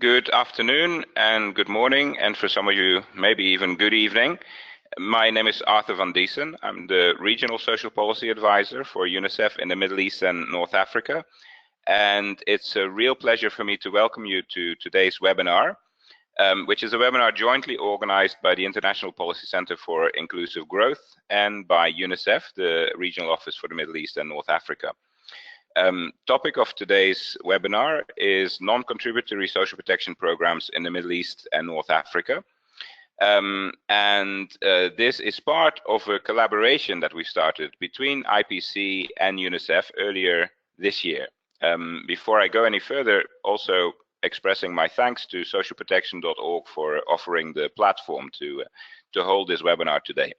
Good afternoon and good morning, and for some of you, maybe even good evening. My name is Arthur van Diesen. I'm the Regional Social Policy Advisor for UNICEF in the Middle East and North Africa. And it's a real pleasure for me to welcome you to today's webinar, which is a webinar jointly organized by the International Policy Center for Inclusive Growth and by UNICEF, the Regional Office for the Middle East and North Africa. Topic of today's webinar is non-contributory social protection programs in the Middle East and North Africa. This is part of a collaboration that we started between IPC and UNICEF earlier this year. Before I go any further, also expressing my thanks to socialprotection.org for offering the platform to hold this webinar today.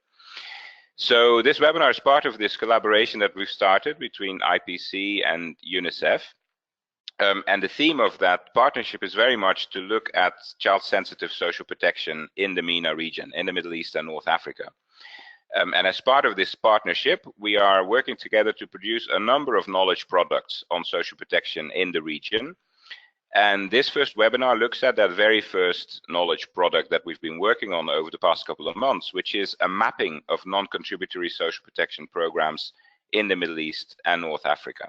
So this webinar is part of this collaboration that we've started between IPC and UNICEF. And the theme of that partnership is very much to look at child-sensitive social protection in the MENA region, in the Middle East and North Africa. And as part of this partnership, we are working together to produce a number of knowledge products on social protection in the region. And this first webinar looks at that very first knowledge product that we've been working on over the past couple of months, which is a mapping of non-contributory social protection programs in the Middle East and North Africa.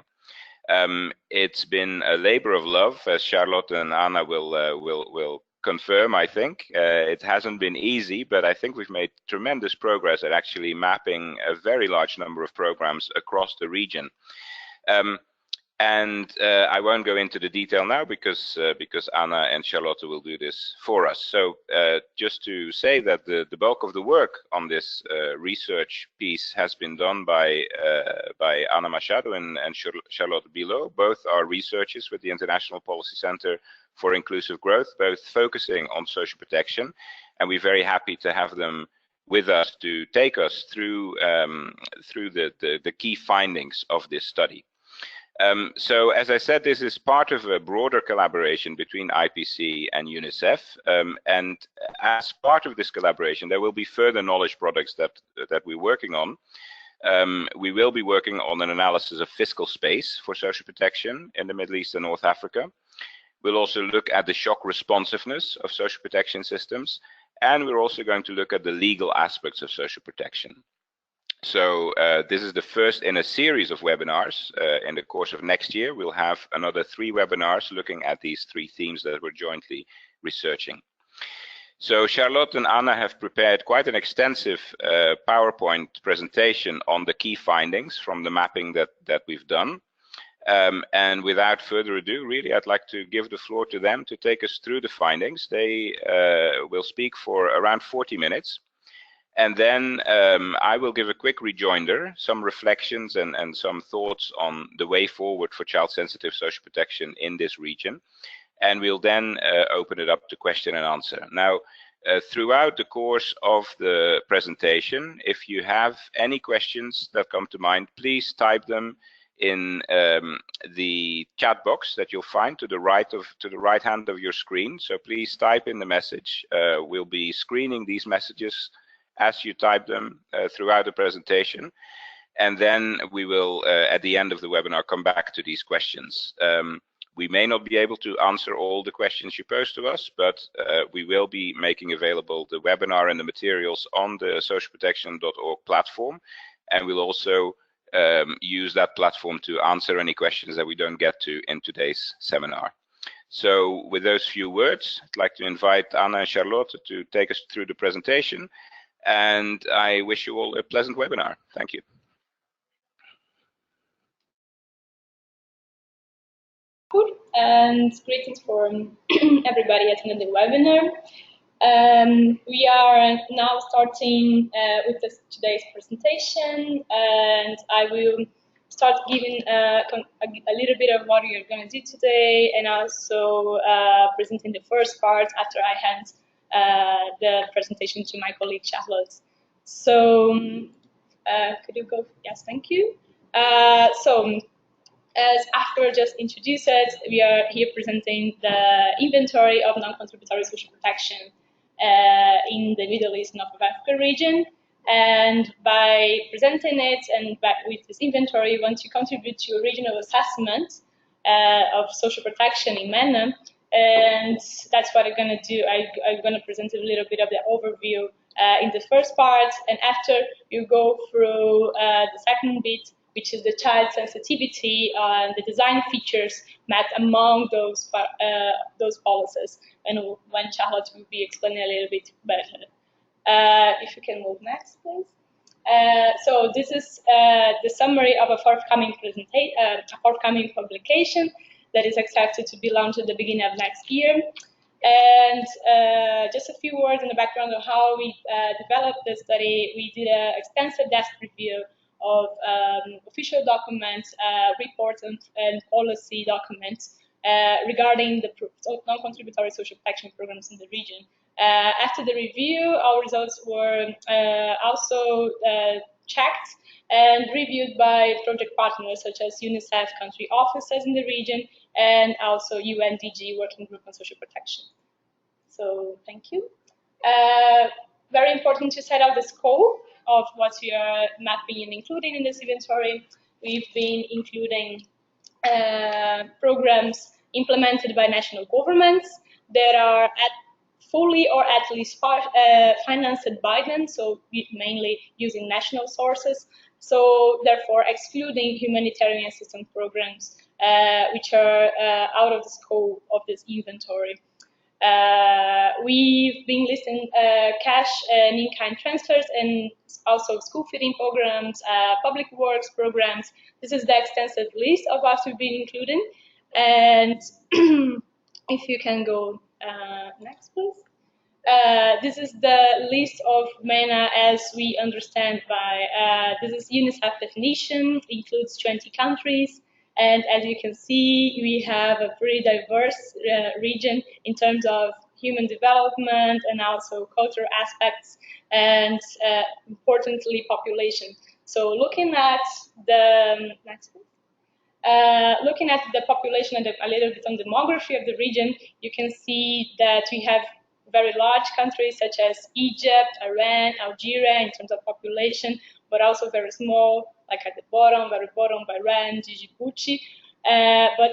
It's been a labor of love, as Charlotte and Anna will confirm, I think. It hasn't been easy, but I think we've made tremendous progress at actually mapping a very large number of programs across the region. I won't go into the detail now because Anna and Charlotte will do this for us. So just to say that the bulk of the work on this research piece has been done by Anna Machado and Charlotte Bilot. Both are researchers with the International Policy Center for Inclusive Growth, both focusing on social protection, and we're very happy to have them with us to take us through the key findings of this study. So as I said, this is part of a broader collaboration between IPC and UNICEF. And as part of this collaboration, there will be further knowledge products that we're working on. We will be working on an analysis of fiscal space for social protection in the Middle East and North Africa. We'll also look at the shock responsiveness of social protection systems. And we're also going to look at the legal aspects of social protection. So this is the first in a series of webinars. In the course of next year, we'll have another 3 webinars looking at these 3 themes that we're jointly researching. So Charlotte and Anna have prepared quite an extensive PowerPoint presentation on the key findings from the mapping that we've done. And without further ado, really, I'd like to give the floor to them to take us through the findings. They will speak for around 40 minutes. And then I will give a quick rejoinder, some reflections and some thoughts on the way forward for child-sensitive social protection in this region. And we'll then open it up to question and answer. Now, throughout the course of the presentation, if you have any questions that come to mind, please type them in the chat box that you'll find to the right hand of your screen. So please type in the message. We'll be screening these messages as you type them throughout the presentation. And then we will, at the end of the webinar, come back to these questions. We may not be able to answer all the questions you pose to us, but we will be making available the webinar and the materials on the socialprotection.org platform. And we'll also use that platform to answer any questions that we don't get to in today's seminar. So with those few words, I'd like to invite Anna and Charlotte to take us through the presentation. And I wish you all a pleasant webinar. Thank you. Good, and greetings from everybody attending the webinar. We are now starting with today's presentation, and I will start giving a little bit of what you're going to do today, and also presenting the first part after I hand the presentation to my colleague Charlotte. So could you go? Yes, thank you. As After just introduced it, we are here presenting the inventory of non-contributory social protection in the Middle East and North Africa region. And by presenting it and with this inventory, we want to contribute to a regional assessment of social protection in MENA And that's what I'm going to do. I'm going to present a little bit of the overview in the first part, and after you go through the second bit, which is the child sensitivity and the design features mapped among those policies, and when Charlotte will be explaining a little bit better. If you can move next, please. So this is the summary of a forthcoming publication that is expected to be launched at the beginning of next year. And just a few words in the background of how we developed the study. We did an extensive desk review of official documents, reports, and policy documents regarding the non-contributory social protection programs in the region. After the review, our results were also checked and reviewed by project partners such as UNICEF country offices in the region and also UNDG Working Group on Social Protection. So thank you. Very important to set out the scope of what we are mapping and including in this inventory. We've been including programs implemented by national governments that are fully or at least financed by them, so mainly using national sources. So therefore excluding humanitarian assistance programs which are out of the scope of this inventory. We've been listing cash and in-kind transfers and also school feeding programs, public works programs. This is the extensive list of what we've been including. And if you can go next, please. This is the list of MENA as we understand by, this is UNICEF definition, includes 20 countries. And as you can see, we have a very diverse region in terms of human development and also cultural aspects and importantly, population. So looking at the, next one. Looking at the population and a little bit on demography of the region, you can see that we have very large countries such as Egypt, Iran, Algeria in terms of population, but also very small, like at the bottom, very bottom, Bahrain, Djibouti, but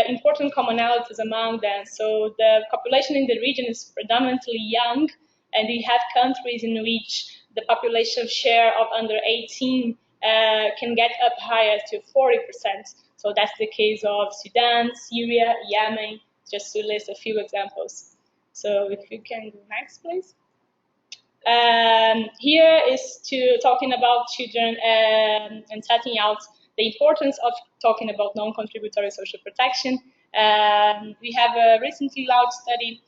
important commonalities among them. So the population in the region is predominantly young, and we have countries in which the population share of under 18 can get up higher to 40%. So that's the case of Sudan, Syria, Yemen, just to list a few examples. So if you can go next, please. Here is talking about children and setting out the importance of talking about non-contributory social protection. We have a recently launched study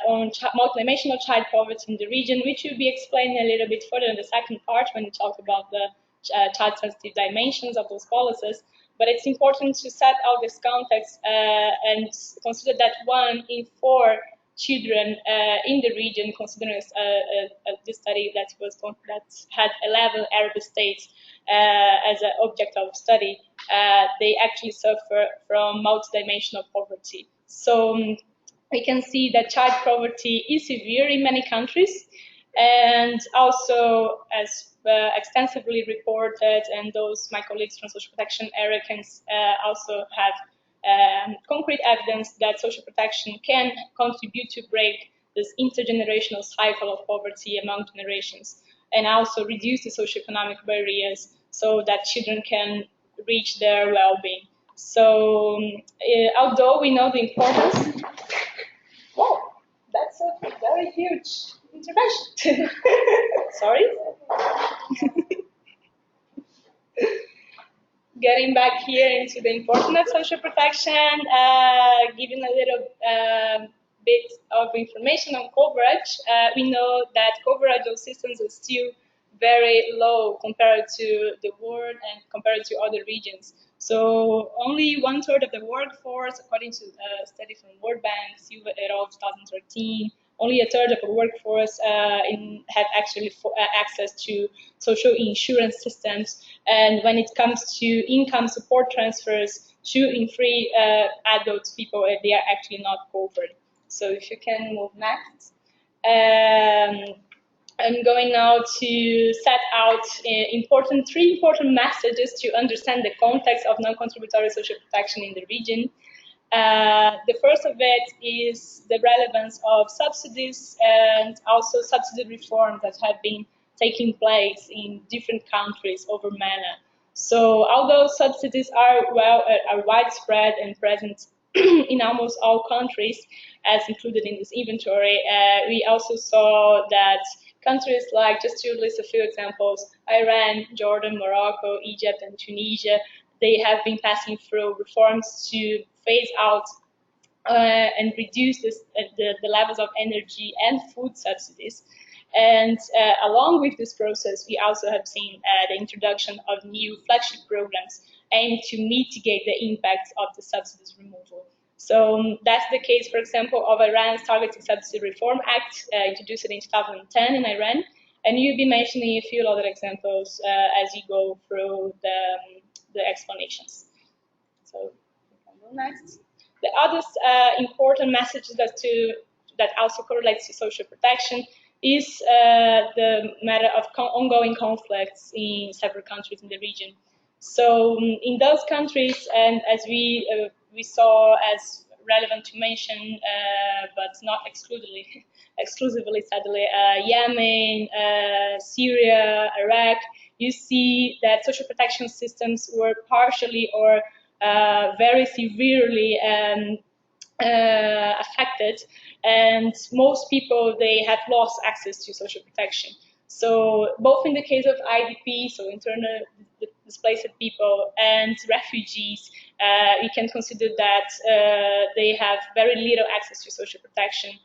on multidimensional child poverty in the region, which will be explained a little bit further in the second part when we talk about the child-sensitive dimensions of those policies. But it's important to set out this context and consider that 1 in 4 children in the region, considering this study that had 11 Arab states as an object of study, they actually suffer from multidimensional poverty. So we can see that child poverty is severe in many countries, and also as extensively reported, and those my colleagues from social protection area can also have concrete evidence that social protection can contribute to break this intergenerational cycle of poverty among generations, and also reduce the socioeconomic barriers so that children can reach their well-being. So although we know the importance, whoa, that's a very huge intervention. Sorry. Getting back here into the importance of social protection, giving a little bit of information on coverage. We know that coverage of systems is still very low compared to the world and compared to other regions. So only 1/3 of the workforce, according to a study from World Bank, Silva et al. 2013, only 1/3 of the workforce have actually access to social insurance systems. And when it comes to income support transfers, 2 in 3 adult people, they are actually not covered. So if you can move next. I'm going now to set out 3 important messages to understand the context of non-contributory social protection in the region. The first of it is the relevance of subsidies and also subsidy reforms that have been taking place in different countries over MENA. So although subsidies are widespread and present in almost all countries, as included in this inventory, we also saw that countries like, just to list a few examples, Iran, Jordan, Morocco, Egypt, and Tunisia, they have been passing through reforms to phase out and reduce the levels of energy and food subsidies. And along with this process, we also have seen the introduction of new flagship programs aimed to mitigate the impacts of the subsidies removal. So that's the case, for example, of Iran's Targeted Subsidy Reform Act, introduced in 2010 in Iran. And you'll be mentioning a few other examples as you go through the explanations. So we can go next. The other important message that also correlates to social protection is the matter of ongoing conflicts in several countries in the region. So in those countries, and as we saw as relevant to mention, but not exclusively sadly, Yemen, Syria, Iraq, you see that social protection systems were partially or very severely affected, and most people, they have lost access to social protection. So both in the case of IDP, so internal displaced people, and refugees, we can consider that they have very little access to social protection,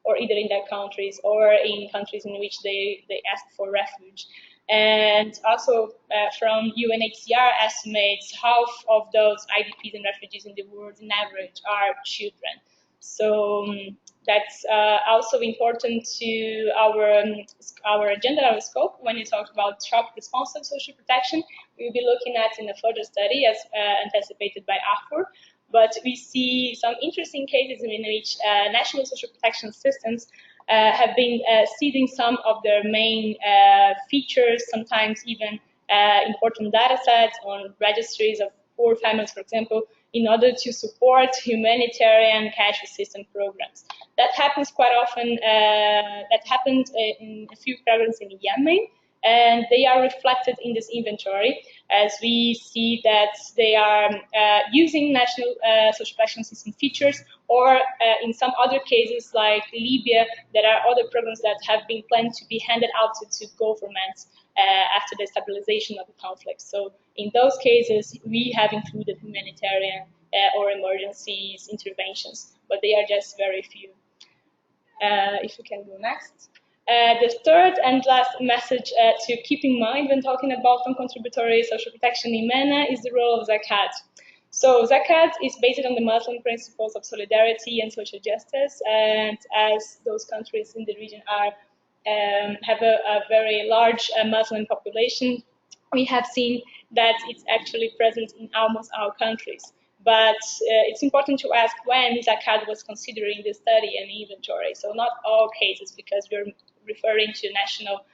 or either in their countries or in countries in which they ask for refuge. And also from UNHCR estimates, half of those IDPs and refugees in the world in average are children. So that's also important to our agenda, our scope. When you talk about sharp responsive social protection, we'll be looking at in a further study as anticipated by AFUR. But we see some interesting cases in which national social protection systems have been ceding some of their main features, sometimes even important data sets on registries of poor families, for example, in order to support humanitarian cash assistance programs. That happens quite often. That happened in a few programs in Yemen, and they are reflected in this inventory, as we see that they are using national social protection system features, or in some other cases like Libya, there are other programs that have been planned to be handed out to governments after the stabilization of the conflict. So in those cases, we have included humanitarian or emergencies interventions, but they are just very few. If you can go next. The third and last message to keep in mind when talking about non-contributory social protection in MENA is the role of Zakat. So Zakat is based on the Muslim principles of solidarity and social justice, and as those countries in the region are have a very large Muslim population, we have seen that it's actually present in almost all countries. But it's important to ask when Zakat was considering the study and inventory. So not all cases, because we're referring to national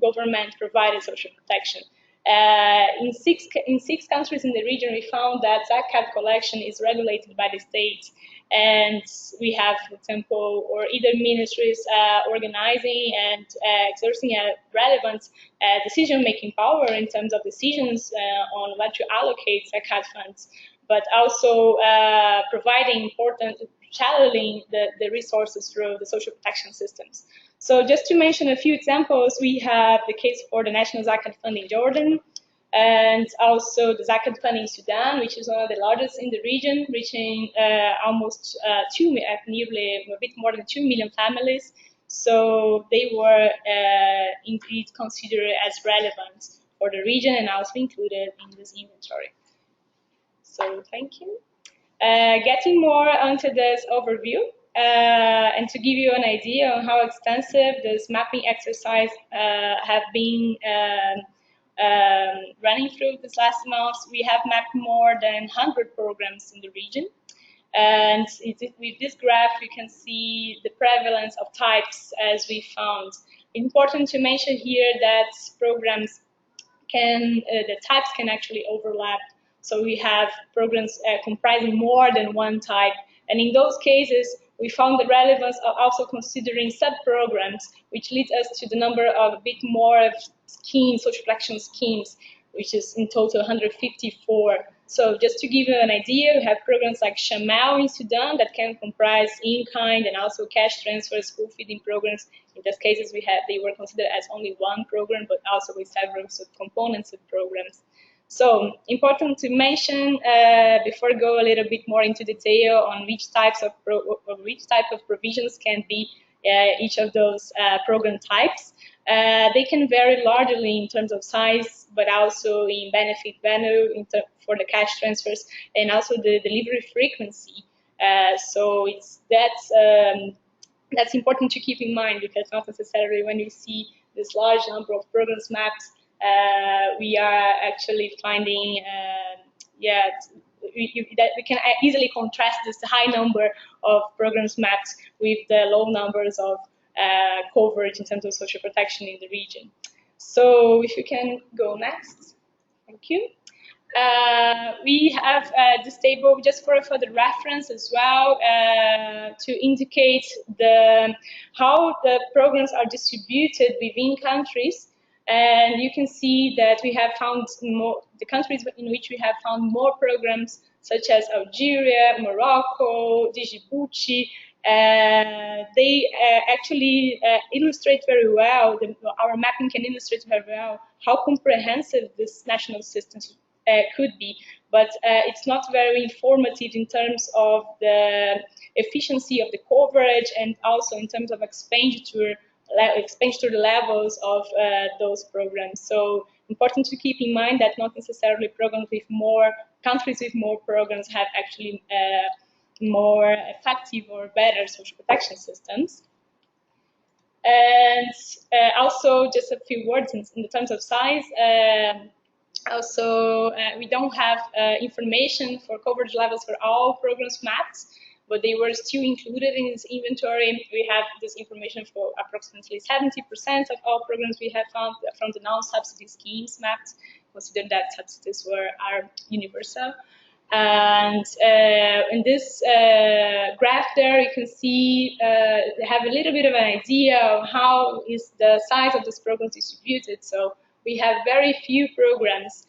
government-provided social protection. In six countries in the region, we found that Zakat collection is regulated by the state, and we have, for example, or either ministries organizing and exerting a relevant decision-making power in terms of decisions on what to allocate Zakat funds, but also providing important, channeling the resources through the social protection systems. So just to mention a few examples, we have the case for the National Zakat Fund in Jordan, and also the Zakat Fund in Sudan, which is one of the largest in the region, reaching almost nearly a bit more than 2 million families. So they were indeed considered as relevant for the region and also included in this inventory. So thank you. Getting more onto this overview, and to give you an idea on how extensive this mapping exercise have been running through this last month, we have mapped more than 100 programs in the region. And with this graph, you can see the prevalence of types as we found. Important to mention here that programs the types can actually overlap. So we have programs comprising more than one type. And in those cases, we found the relevance of also considering sub-programs, which leads us to the number of a bit more of schemes, social protection schemes, which is in total 154. So just to give you an idea, we have programs like Shamal in Sudan that can comprise in-kind and also cash transfers, school feeding programs. In those cases, they were considered as only one program, but also with several subcomponents of programs. So important to mention before I go a little bit more into detail on which type of provisions can be each of those program types. They can vary largely in terms of size, but also in benefit value for the cash transfers and also the delivery frequency. So that's important to keep in mind, because not necessarily when you see this large number of programs mapped, we are actually finding, that we can easily contrast this high number of programs mapped with the low numbers of coverage in terms of social protection in the region. So if you can go next, thank you. We have this table just for further reference as well to indicate how the programs are distributed within countries. And you can see that we have found the countries in which we have found more programs, such as Algeria, Morocco, Djibouti. They actually illustrate very well, our mapping can illustrate very well how comprehensive this national system could be, but it's not very informative in terms of the efficiency of the coverage and also in terms of expenditure levels of those programs. So important to keep in mind that not necessarily countries with more programs have actually more effective or better social protection systems. And also just a few words in the terms of size. Also, we don't have information for coverage levels for all programs mapped, but they were still included in this inventory. We have this information for approximately 70% of all programs we have found from the non-subsidy schemes mapped. Consider that subsidies are universal. And in this graph there, you can see, have a little bit of an idea of how is the size of this program distributed. So we have very few programs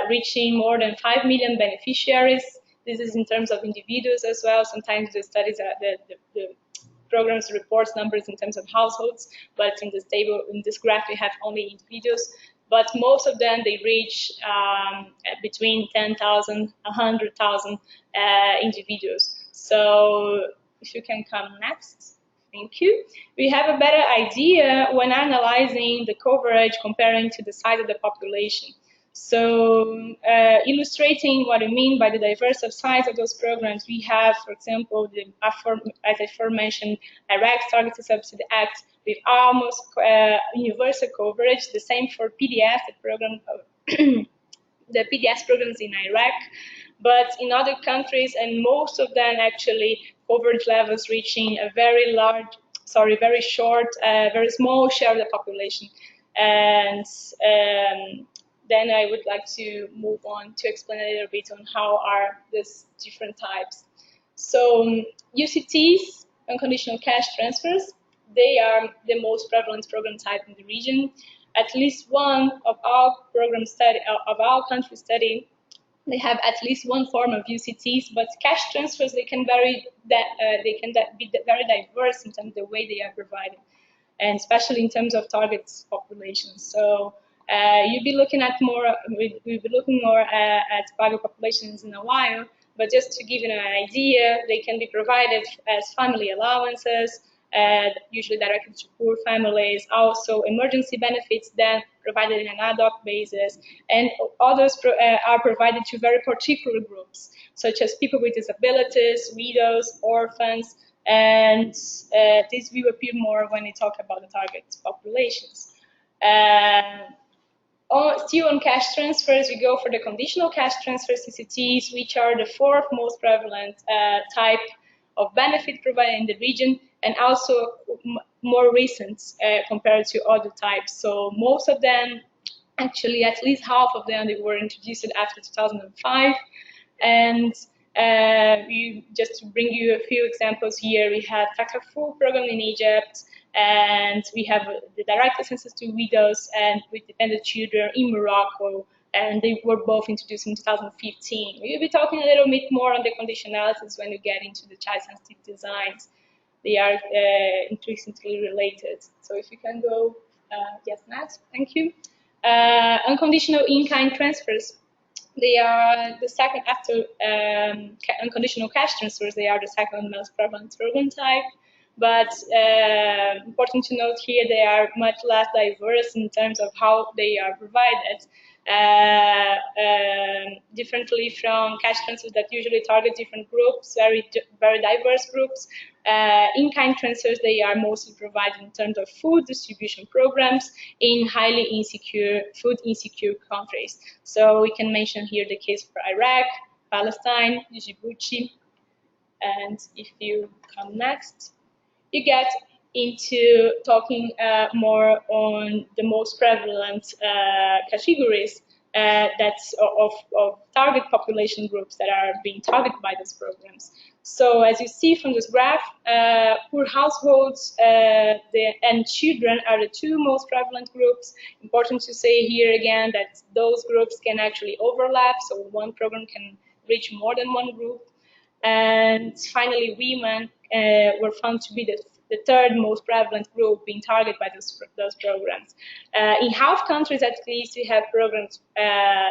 reaching more than 5 million beneficiaries. This is in terms of individuals as well. Sometimes the studies the programs reports numbers in terms of households, but in this table, in this graph, we have only individuals. But most of them, they reach between 10,000, 100,000 individuals. So if you can come next. Thank you. We have a better idea when analyzing the coverage comparing to the size of the population. So illustrating what I mean by the diverse of size of those programs, we have, for example, as I aforementioned, Iraq's Targeted Subsidy Act with almost universal coverage. The same for PDS, the PDS programs in Iraq. But in other countries, and most of them actually, coverage levels reaching a very short, very small share of the population. And then I would like to move on to explain a little bit on how are these different types. So UCTs, unconditional cash transfers, they are the most prevalent program type in the region. At least one of our country study, they have at least one form of UCTs, but cash transfers, they can be very diverse in terms of the way they are provided, and especially in terms of target populations. So we'll be looking more at target populations in a while, but just to give you an idea, they can be provided as family allowances, usually directed to poor families, also emergency benefits then provided in an ad hoc basis, and others are provided to very particular groups, such as people with disabilities, widows, orphans, and this will appear more when we talk about the target populations. Still on cash transfers, we go for the conditional cash transfers, CCTs, which are the fourth most prevalent type of benefit provided in the region, and also more recent compared to other types. So most of them Actually, at least half of them, they were introduced after 2005. And just to bring you a few examples here, we have Takafu program in Egypt, and we have the direct access to widows and with dependent children in Morocco, and they were both introduced in 2015. We'll be talking a little bit more on the conditionalities when we get into the child-sensitive designs. They are intrinsically related. So if you can go, yes, next, thank you. Unconditional in-kind transfers. They are the second after unconditional cash transfers. They are the second most prevalent program type. But important to note here, they are much less diverse in terms of how they are provided. Differently from cash transfers that usually target different groups, very diverse groups. In-kind transfers, they are mostly provided in terms of food distribution programs in highly insecure, food insecure countries. So we can mention here the case for Iraq, Palestine, Djibouti, and if you come next, you get into talking more on the most prevalent categories that's of target population groups that are being targeted by these programs. So as you see from this graph, poor households and children are the two most prevalent groups. Important to say here again that those groups can actually overlap, so one program can reach more than one group. And finally, women were found to be the third most prevalent group being targeted by those programs. In half countries, at least, we have programs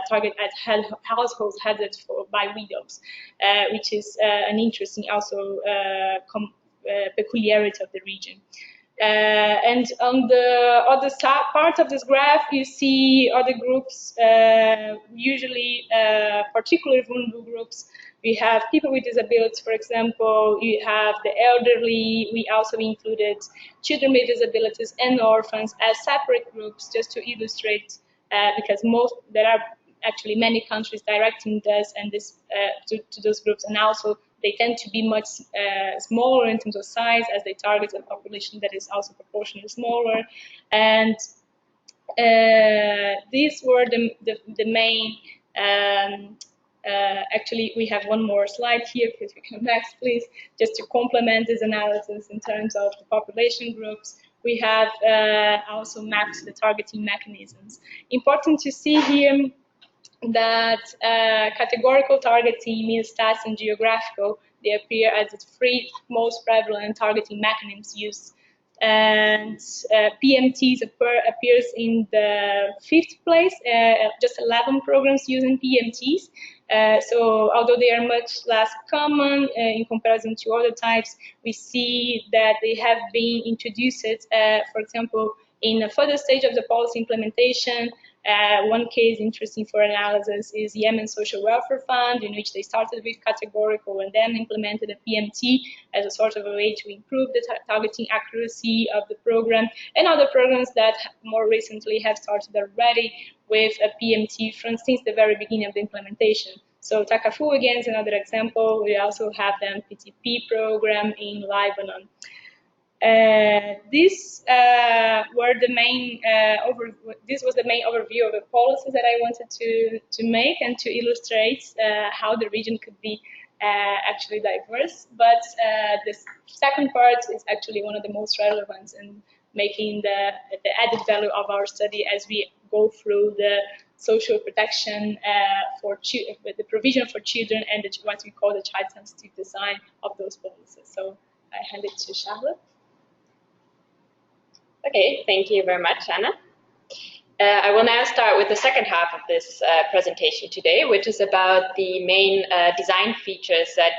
targeted at households headed by widows, which is an interesting also peculiarity of the region. And on the other part of this graph, you see other groups, usually particularly vulnerable groups. We have people with disabilities, for example. You have the elderly. We also included children with disabilities and orphans as separate groups, just to illustrate, because there are actually many countries directing this and this to those groups, and also they tend to be much smaller in terms of size, as they target a population that is also proportionally smaller. And these were the main. Actually, we have one more slide here. If you come next, please, just to complement this analysis in terms of the population groups. We have also mapped the targeting mechanisms. Important to see here that categorical targeting means stats and geographical. They appear as the three most prevalent targeting mechanisms used. And PMTs appears in the 5th place, just 11 programs using PMTs. So although they are much less common in comparison to other types, we see that they have been introduced, for example, in a further stage of the policy implementation. One case interesting for analysis is Yemen Social Welfare Fund, in which they started with categorical and then implemented a PMT as a sort of a way to improve the targeting accuracy of the program, and other programs that more recently have started already with a PMT since the very beginning of the implementation. So Takafu again is another example. We also have the PTP program in Lebanon. These were the main this was the main overview of the policies that I wanted to make and to illustrate how the region could be actually diverse. But the second part is actually one of the most relevant in making the added value of our study as we go through the social protection for the provision for children and what we call the child-sensitive design of those policies. So I hand it to Charlotte. Okay, thank you very much, Anna. I will now start with the second half of this presentation today, which is about the main design features that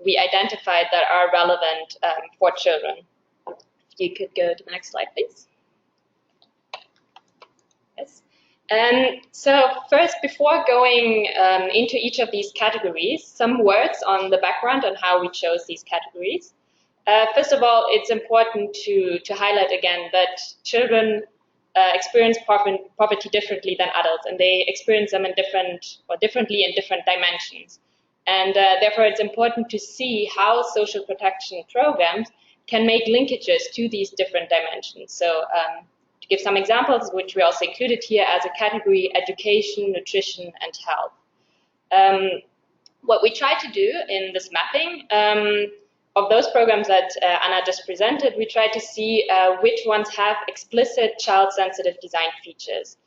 we identified that are relevant for children. If you could go to the next slide, please. Yes. So first, before going into each of these categories, some words on the background on how we chose these categories. First of all, it's important to highlight again that children experience poverty differently than adults, and they experience them differently in different dimensions. And therefore, it's important to see how social protection programs can make linkages to these different dimensions. So to give some examples, which we also included here as a category: education, nutrition, and health. What we try to do in this mapping of those programs that Anna just presented, we try to see which ones have explicit child-sensitive design features.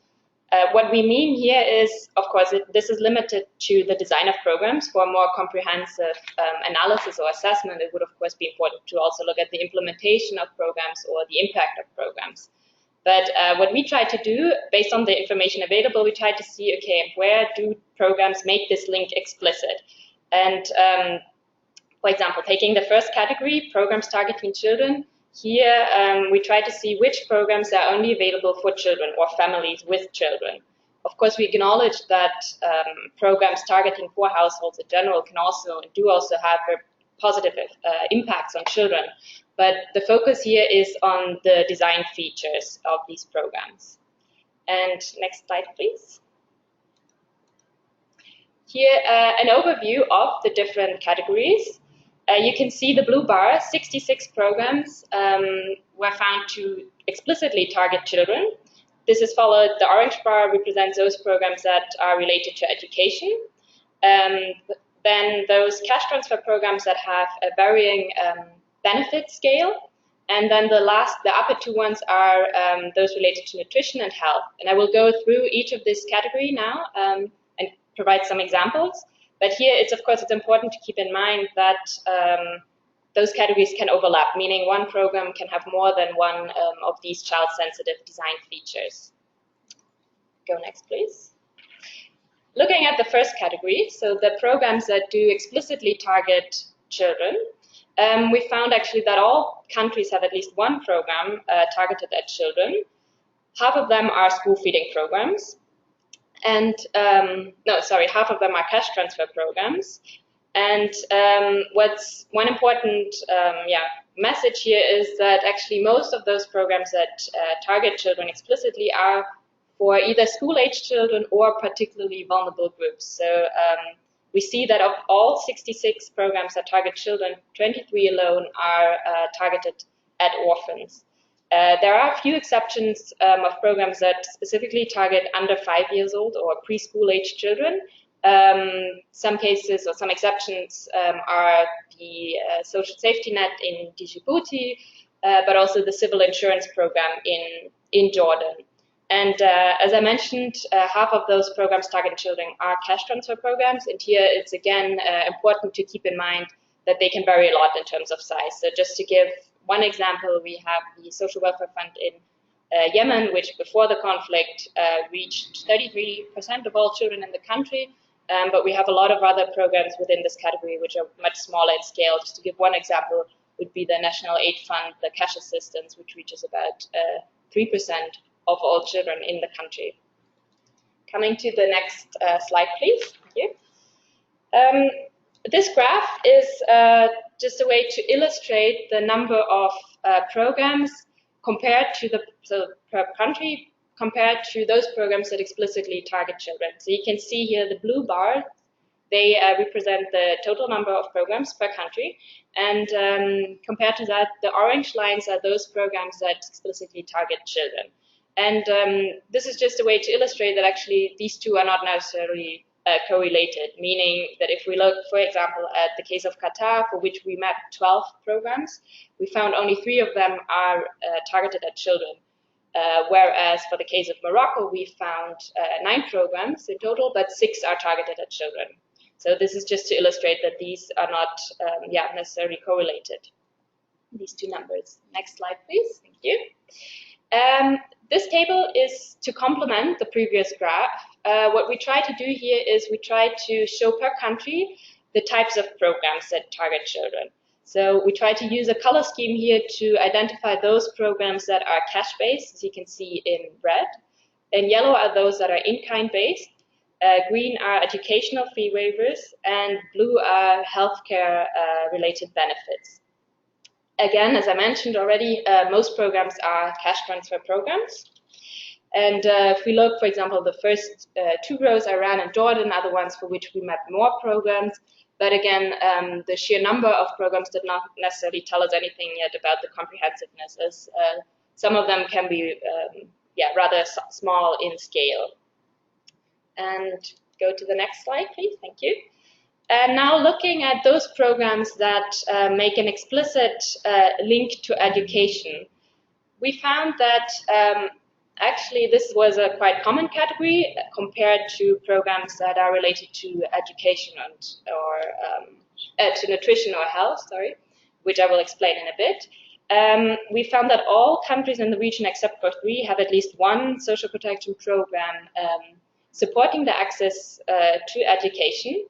What we mean here is, of course, this is limited to the design of programs. For a more comprehensive analysis or assessment, it would, of course, be important to also look at the implementation of programs or the impact of programs. But what we try to do, based on the information available, we try to see, okay, where do programs make this link explicit? And for example, taking the first category, programs targeting children, here we try to see which programs are only available for children or families with children. Of course, we acknowledge that programs targeting poor households in general can also have positive impacts on children. But the focus here is on the design features of these programs. And next slide, please. Here, an overview of the different categories. You can see the blue bar, 66 programs were found to explicitly target children. This is followed, the orange bar represents those programs that are related to education. Then those cash transfer programs that have a varying benefit scale. And then the upper two ones are those related to nutrition and health. And I will go through each of this category now and provide some examples. But here, it's important to keep in mind that those categories can overlap, meaning one program can have more than one of these child-sensitive design features. Go next, please. Looking at the first category, so the programs that do explicitly target children, we found actually that all countries have at least one program targeted at children. Half of them are school feeding programs. And half of them are cash transfer programs. And what's one important message here is that actually most of those programs that target children explicitly are for either school-age children or particularly vulnerable groups. So we see that of all 66 programs that target children, 23 alone are targeted at orphans. There are a few exceptions of programs that specifically target under 5 years old or preschool-age children. Some cases or some exceptions are the social safety net in Djibouti, but also the civil insurance program in Jordan. And as I mentioned, half of those programs targeting children are cash transfer programs. And here it's again important to keep in mind that they can vary a lot in terms of size. So just to give one example, we have the Social Welfare Fund in Yemen, which before the conflict reached 33% of all children in the country. But we have a lot of other programs within this category which are much smaller in scale. Just to give one example would be the National Aid Fund, the cash assistance, which reaches about 3% of all children in the country. Coming to the next slide, please. Thank you. This graph is just a way to illustrate the number of programs compared to per country, compared to those programs that explicitly target children. So you can see here the blue bar, they represent the total number of programs per country. And compared to that, the orange lines are those programs that explicitly target children. And this is just a way to illustrate that actually these two are not necessarily correlated, meaning that if we look, for example, at the case of Qatar, for which we mapped 12 programs, we found only 3 of them are targeted at children. Whereas for the case of Morocco, we found 9 programs in total, but 6 are targeted at children. So this is just to illustrate that these are not necessarily correlated, these two numbers. Next slide, please. Thank you. This table is to complement the previous graph. What we try to do here is we try to show per country the types of programs that target children. So we try to use a color scheme here to identify those programs that are cash-based, as you can see in red. And yellow are those that are in-kind-based. Green are educational fee waivers, and blue are healthcare-related benefits. Again, as I mentioned already, most programs are cash transfer programs. And if we look, for example, the first 2 rows, Iran and Jordan, are the ones for which we mapped more programs. But again, the sheer number of programs did not necessarily tell us anything yet about the comprehensiveness, as some of them can be rather small in scale. And go to the next slide, please. Thank you. And now looking at those programs that make an explicit link to education, we found that actually this was a quite common category compared to programs that are related to education or to nutrition or health, sorry, which I will explain in a bit. We found that all countries in the region except for 3 have at least one social protection program supporting the access to education.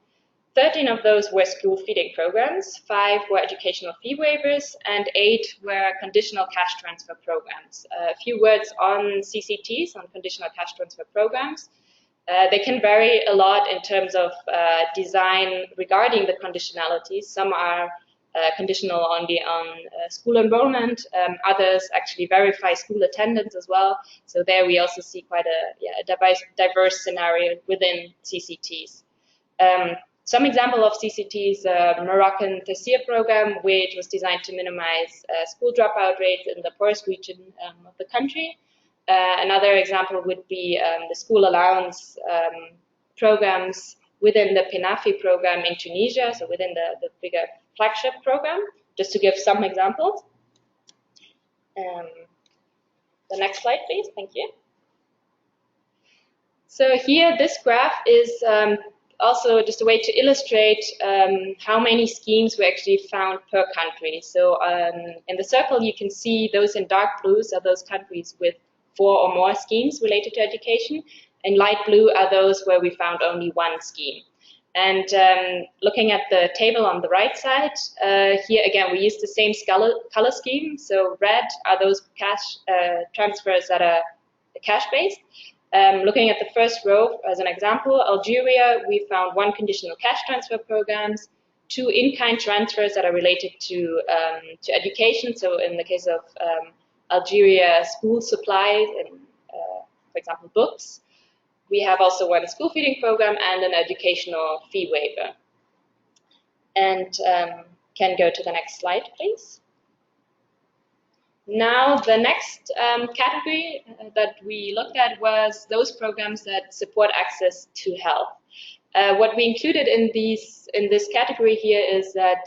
13 of those were school feeding programs, 5 were educational fee waivers, and 8 were conditional cash transfer programs. A few words on CCTs, on conditional cash transfer programs. They can vary a lot in terms of design regarding the conditionalities. Some are conditional only on school enrollment. Others actually verify school attendance as well. So there we also see quite a diverse scenario within CCTs. Some example of CCT's Moroccan Tafsir program, which was designed to minimize school dropout rates in the poorest region of the country. Another example would be the school allowance programs within the PENAFI program in Tunisia, so within the bigger flagship program, just to give some examples. The next slide, please. Thank you. So here, this graph is also just a way to illustrate how many schemes we actually found per country. So in the circle, you can see those in dark blues are those countries with 4 or more schemes related to education, and light blue are those where we found only 1 scheme. And looking at the table on the right side, here again, we use the same color scheme. So red are those cash transfers that are cash-based. Looking at the first row as an example, Algeria, we found 1 conditional cash transfer programs, 2 in-kind transfers that are related to education. So in the case of Algeria, school supplies and, for example, books. We have also 1 school feeding program and an educational fee waiver. And can go to the next slide, please. Now, the next category that we looked at was those programs that support access to health. What we included in this category here is that,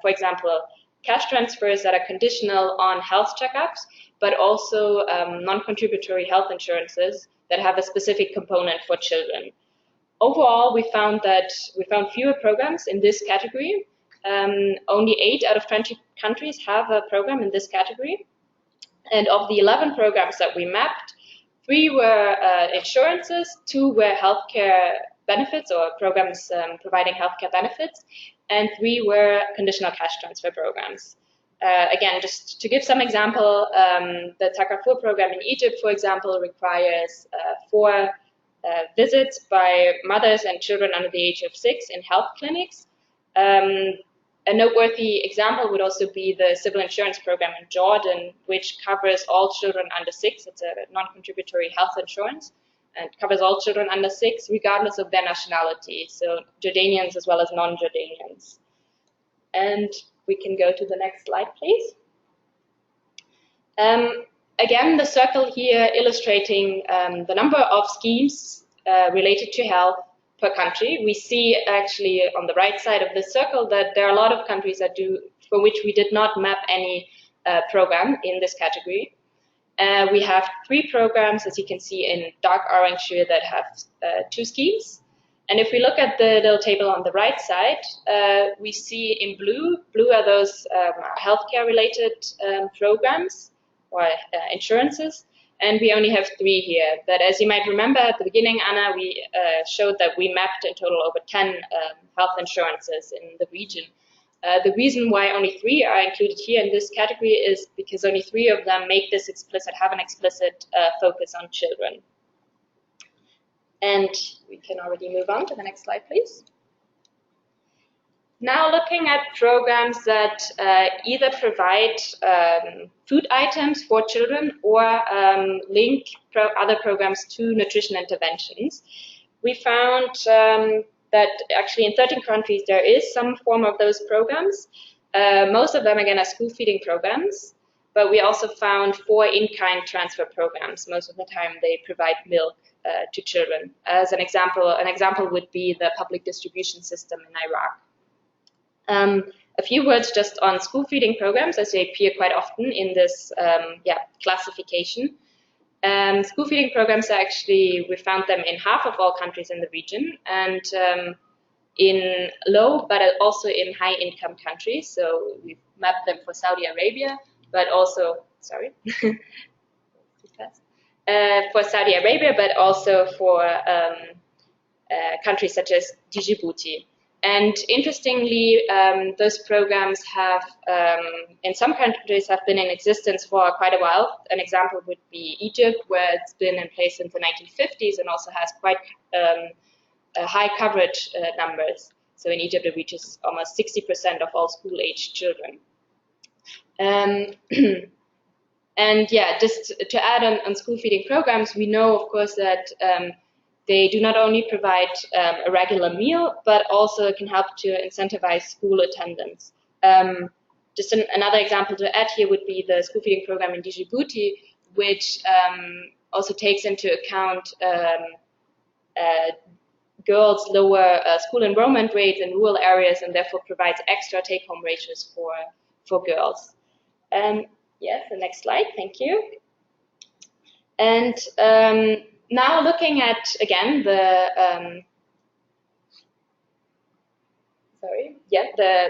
for example, cash transfers that are conditional on health checkups, but also non-contributory health insurances that have a specific component for children. Overall, we found fewer programs in this category. Only 8 out of 20 countries have a program in this category. And of the 11 programs that we mapped, 3 were insurances, 2 were healthcare benefits or programs providing healthcare benefits, and 3 were conditional cash transfer programs. Again, just to give some example, the Takaful program in Egypt, for example, requires 4 visits by mothers and children under the age of 6 in health clinics. A noteworthy example would also be the civil insurance program in Jordan, which covers all children under 6. It's a non-contributory health insurance and covers all children under 6, regardless of their nationality, so Jordanians as well as non-Jordanians. And we can go to the next slide, please. Again, the circle here illustrating the number of schemes related to health per country. We see actually on the right side of the circle that there are a lot of countries that for which we did not map any program in this category. We have 3 programs, as you can see in dark orange here, that have 2 schemes. And if we look at the little table on the right side, we see in blue are those healthcare-related programs or insurances, and we only have 3 here. But as you might remember at the beginning, Anna, we showed that we mapped in total over 10 health insurances in the region. The reason why only 3 are included here in this category is because only 3 of them make this explicit, have an explicit focus on children. And we can already move on to the next slide, please. Now looking at programs that either provide food items for children or link other programs to nutrition interventions, we found that actually in 13 countries there is some form of those programs. Most of them, again, are school feeding programs. but we also found 4 in-kind transfer programs. Most of the time they provide milk to children. As an example would be the public distribution system in Iraq. A few words just on school feeding programs, as they appear quite often in this classification. School feeding programs are actually, we found them in half of all countries in the region, and in low but also in high income countries. So we've mapped them for Saudi Arabia, but also, sorry, for Saudi Arabia, but also for countries such as Djibouti. And interestingly, those programs have, in some countries, have been in existence for quite a while. An example would be Egypt, where it's been in place since the 1950s and also has quite high coverage numbers. So in Egypt, it reaches almost 60% of all school-aged children. And yeah, just to add on school feeding programs, we know, of course, that they do not only provide a regular meal, but also can help to incentivize school attendance. Just another example to add here would be the school feeding program in Djibouti, which also takes into account girls' lower school enrollment rates in rural areas, and therefore provides extra take-home ratios for girls. Yes, the next slide, thank you. And now looking at, again, the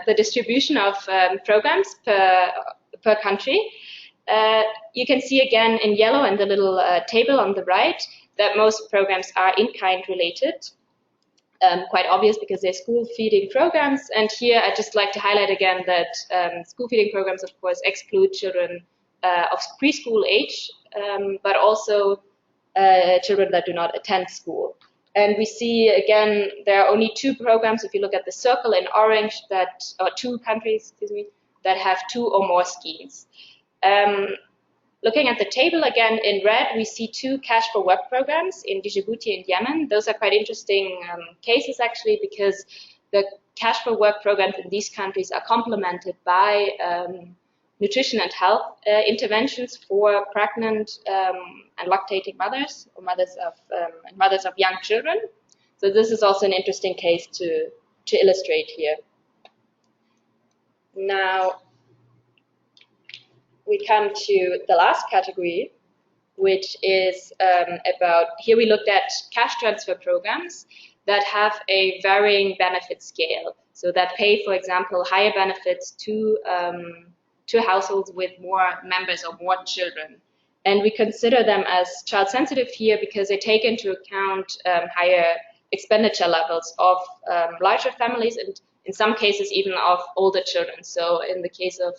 the distribution of programs per country. You can see again in yellow in the little table on the right that most programs are in-kind related. Quite obvious because they're school feeding programs. And here I'd just like to highlight again that school feeding programs, of course, exclude children of preschool age, but also children that do not attend school. And we see, again, there are only 2 programs, if you look at the circle in orange, or 2 countries, excuse me, that have 2 or more schemes. Looking at the table again in red, we see 2 cash for work programs in Djibouti and Yemen. Those are quite interesting cases, actually, because the cash for work programs in these countries are complemented by nutrition and health interventions for pregnant and lactating mothers, or mothers of young children. So this is also an interesting case to illustrate here. Now, we come to the last category, which is about, here we looked at cash transfer programs that have a varying benefit scale. So that pay, for example, higher benefits to households with more members or more children. And we consider them as child sensitive here because they take into account higher expenditure levels of larger families and in some cases even of older children. So in the case of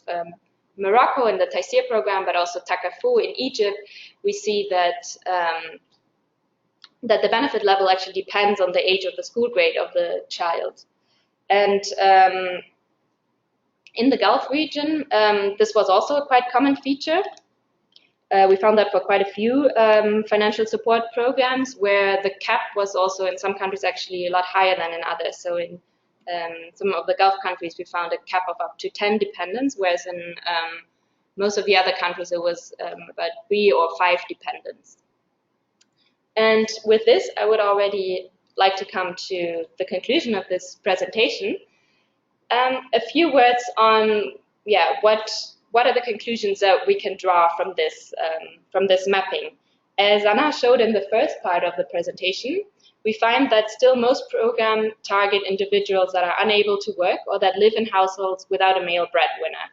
Morocco in the Taysir program, but also Takafu in Egypt, we see that that the benefit level actually depends on the age of the school grade of the child. And in the Gulf region, this was also a quite common feature. We found that for quite a few financial support programs where the cap was also in some countries actually a lot higher than in others. So in some of the Gulf countries, we found a cap of up to 10 dependents, whereas in most of the other countries, it was about 3 or 5 dependents. And with this, I would already like to come to the conclusion of this presentation. A few words on, what are the conclusions that we can draw from this mapping. As Anna showed in the first part of the presentation, we find that still most programs target individuals that are unable to work or that live in households without a male breadwinner.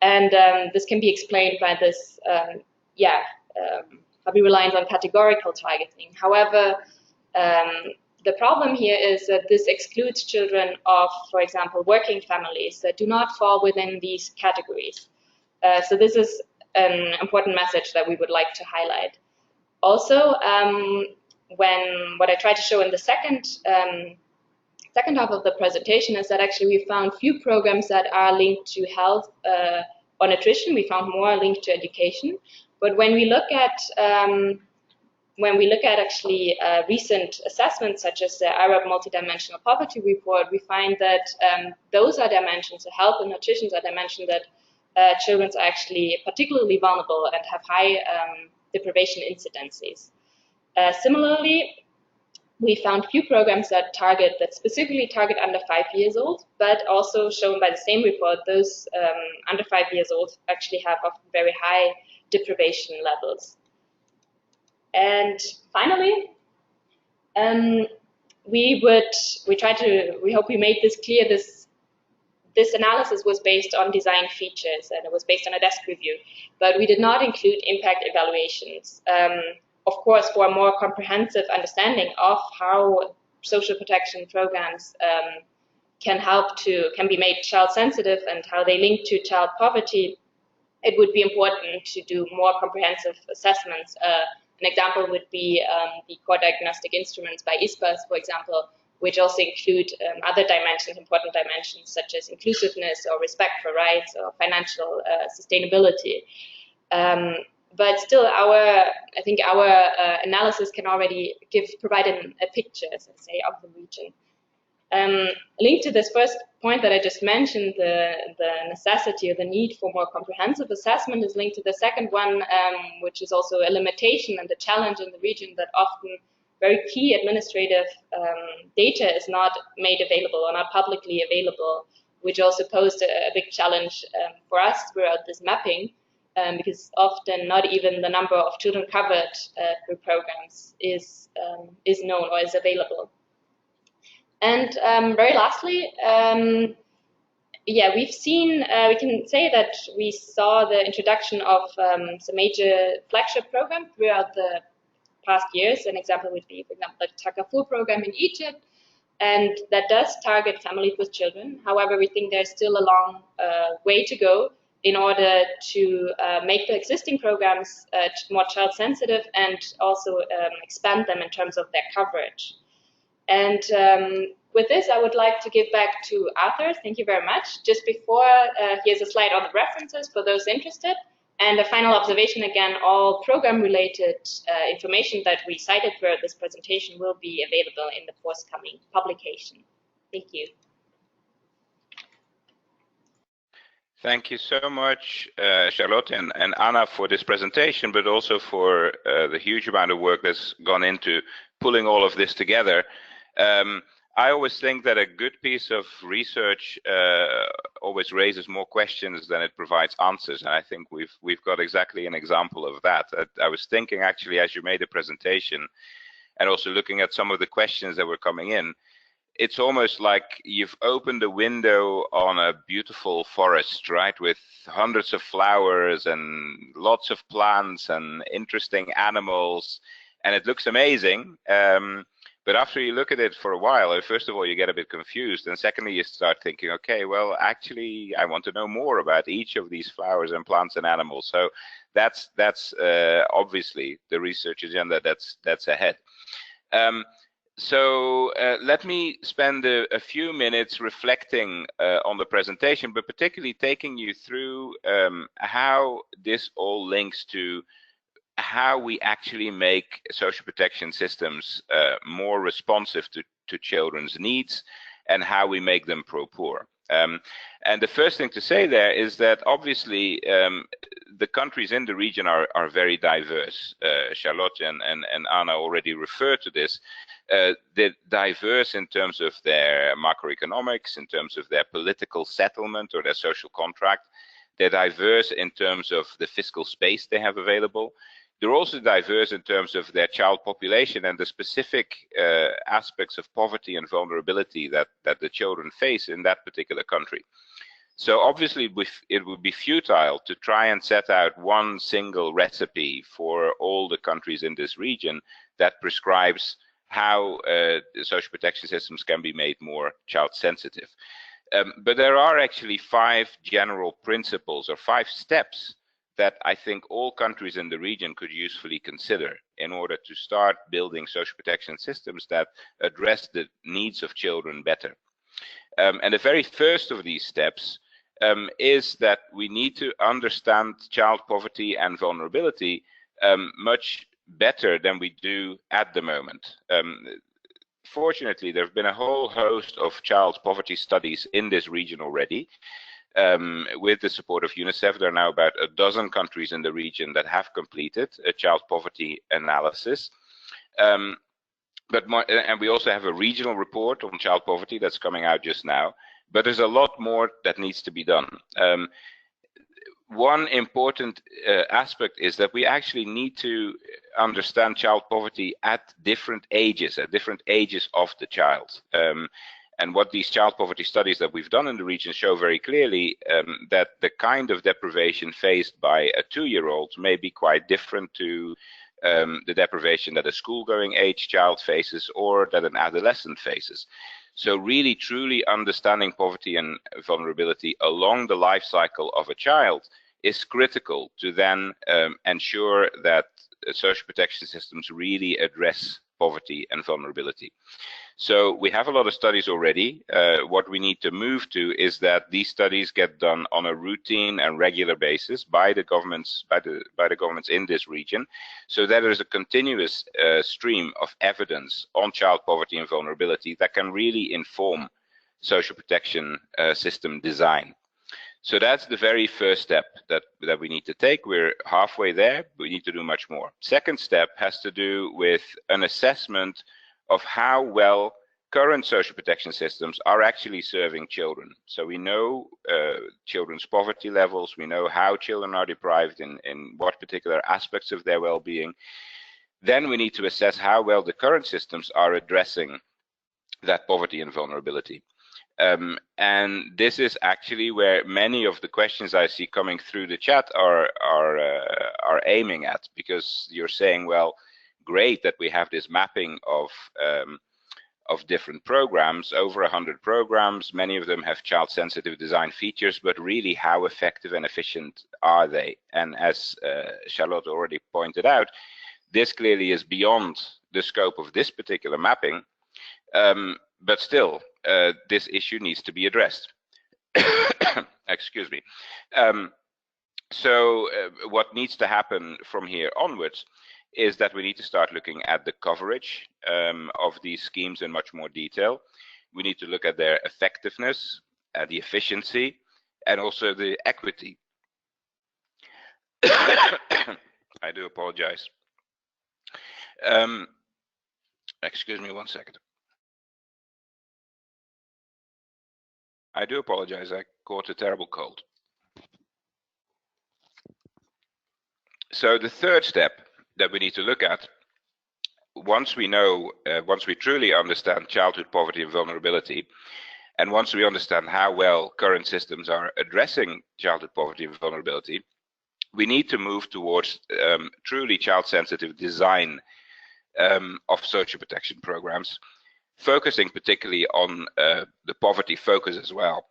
And this can be explained by this, heavy reliance on categorical targeting. However, the problem here is that this excludes children of, for example, working families that do not fall within these categories. So this is an important message that we would like to highlight. Also, what I tried to show in the second half of the presentation is that actually we found few programs that are linked to health or nutrition. We found more linked to education. But when we look at actually recent assessments such as the Arab Multidimensional Poverty Report, we find that those are dimensions, the health and nutrition are dimensions that children are actually particularly vulnerable and have high deprivation incidences. Similarly, we found few programs that specifically target under 5 years old, but also shown by the same report, those under 5 years old actually have often very high deprivation levels. And finally, we hope we made this clear. This analysis was based on design features and it was based on a desk review, but we did not include impact evaluations. Of course, for a more comprehensive understanding of how social protection programs can be made child sensitive and how they link to child poverty, it would be important to do more comprehensive assessments. An example would be the core diagnostic instruments by ISPAS, for example, which also include other dimensions, important dimensions, such as inclusiveness or respect for rights or financial sustainability. But still, I think our analysis can already provide a picture, as I say, of the region. Linked to this first point that I just mentioned, the necessity or the need for more comprehensive assessment is linked to the second one, which is also a limitation and a challenge in the region that often very key administrative data is not made available or not publicly available, which also posed a big challenge for us throughout this mapping, because often not even the number of children covered through programs is known or is available. And very lastly, we can say that we saw the introduction of some major flagship programs throughout the past years. An example would be, for example, the Takaful program in Egypt, and that does target families with children. However, we think there's still a long way to go in order to make the existing programs more child sensitive and also expand them in terms of their coverage. And with this, I would like to give back to Arthur. Thank you very much. Just before, here's a slide on the references for those interested. And a final observation again, all program-related information that we cited throughout this presentation will be available in the forthcoming publication. Thank you. Thank you so much, Charlotte and Anna, for this presentation, but also for the huge amount of work that's gone into pulling all of this together. I always think that a good piece of research always raises more questions than it provides answers, and I think we've got exactly an example of that. I was thinking actually as you made the presentation, and also looking at some of the questions that were coming in, it's almost like you've opened a window on a beautiful forest, right, with hundreds of flowers and lots of plants and interesting animals, and it looks amazing. But after you look at it for a while, first of all, you get a bit confused. And secondly, you start thinking, okay, well, actually, I want to know more about each of these flowers and plants and animals. So that's obviously the research agenda that's ahead. So let me spend a few minutes reflecting on the presentation, but particularly taking you through how this all links to how we actually make social protection systems more responsive to children's needs and how we make them pro-poor. And the first thing to say there is that obviously the countries in the region are very diverse. Charlotte and Anna already referred to this. They're diverse in terms of their macroeconomics, in terms of their political settlement or their social contract. They're diverse in terms of the fiscal space they have available. They're also diverse in terms of their child population and the specific aspects of poverty and vulnerability that the children face in that particular country. So obviously it would be futile to try and set out one single recipe for all the countries in this region that prescribes how the social protection systems can be made more child sensitive. But there are actually 5 general principles or 5 steps that I think all countries in the region could usefully consider in order to start building social protection systems that address the needs of children better. And the very first of these steps is that we need to understand child poverty and vulnerability much better than we do at the moment. Fortunately, there have been a whole host of child poverty studies in this region already. With the support of UNICEF, there are now about a dozen countries in the region that have completed a child poverty analysis. And we also have a regional report on child poverty that's coming out just now, but there's a lot more that needs to be done. One important aspect is that we actually need to understand child poverty at different ages of the child. And what these child poverty studies that we've done in the region show very clearly that the kind of deprivation faced by a 2-year-old may be quite different to the deprivation that a school-going age child faces or that an adolescent faces. So really, truly understanding poverty and vulnerability along the life cycle of a child is critical to then ensure that social protection systems really address poverty and vulnerability. So we have a lot of studies already. What we need to move to is that these studies get done on a routine and regular basis by the governments, by the governments in this region, so that there is a continuous stream of evidence on child poverty and vulnerability that can really inform social protection system design. So that's the very first step that we need to take. We're halfway there, but we need to do much more. Second step has to do with an assessment of how well current social protection systems are actually serving children. So we know children's poverty levels, we know how children are deprived in what particular aspects of their well-being. Then we need to assess how well the current systems are addressing that poverty and vulnerability. And this is actually where many of the questions I see coming through the chat are aiming at, because you're saying, well, great that we have this mapping of different programs, over 100 programs. Many of them have child-sensitive design features, but really, how effective and efficient are they? And as Charlotte already pointed out, this clearly is beyond the scope of this particular mapping, but still, this issue needs to be addressed. Excuse me. So what needs to happen from here onwards is that we need to start looking at the coverage of these schemes in much more detail. We need to look at their effectiveness, the efficiency, and also the equity. I do apologize. Excuse me 1 second. I do apologize, I caught a terrible cold. So the third step that we need to look at, once we truly understand childhood poverty and vulnerability, and once we understand how well current systems are addressing childhood poverty and vulnerability, we need to move towards truly child-sensitive design of social protection programs, focusing particularly on the poverty focus as well.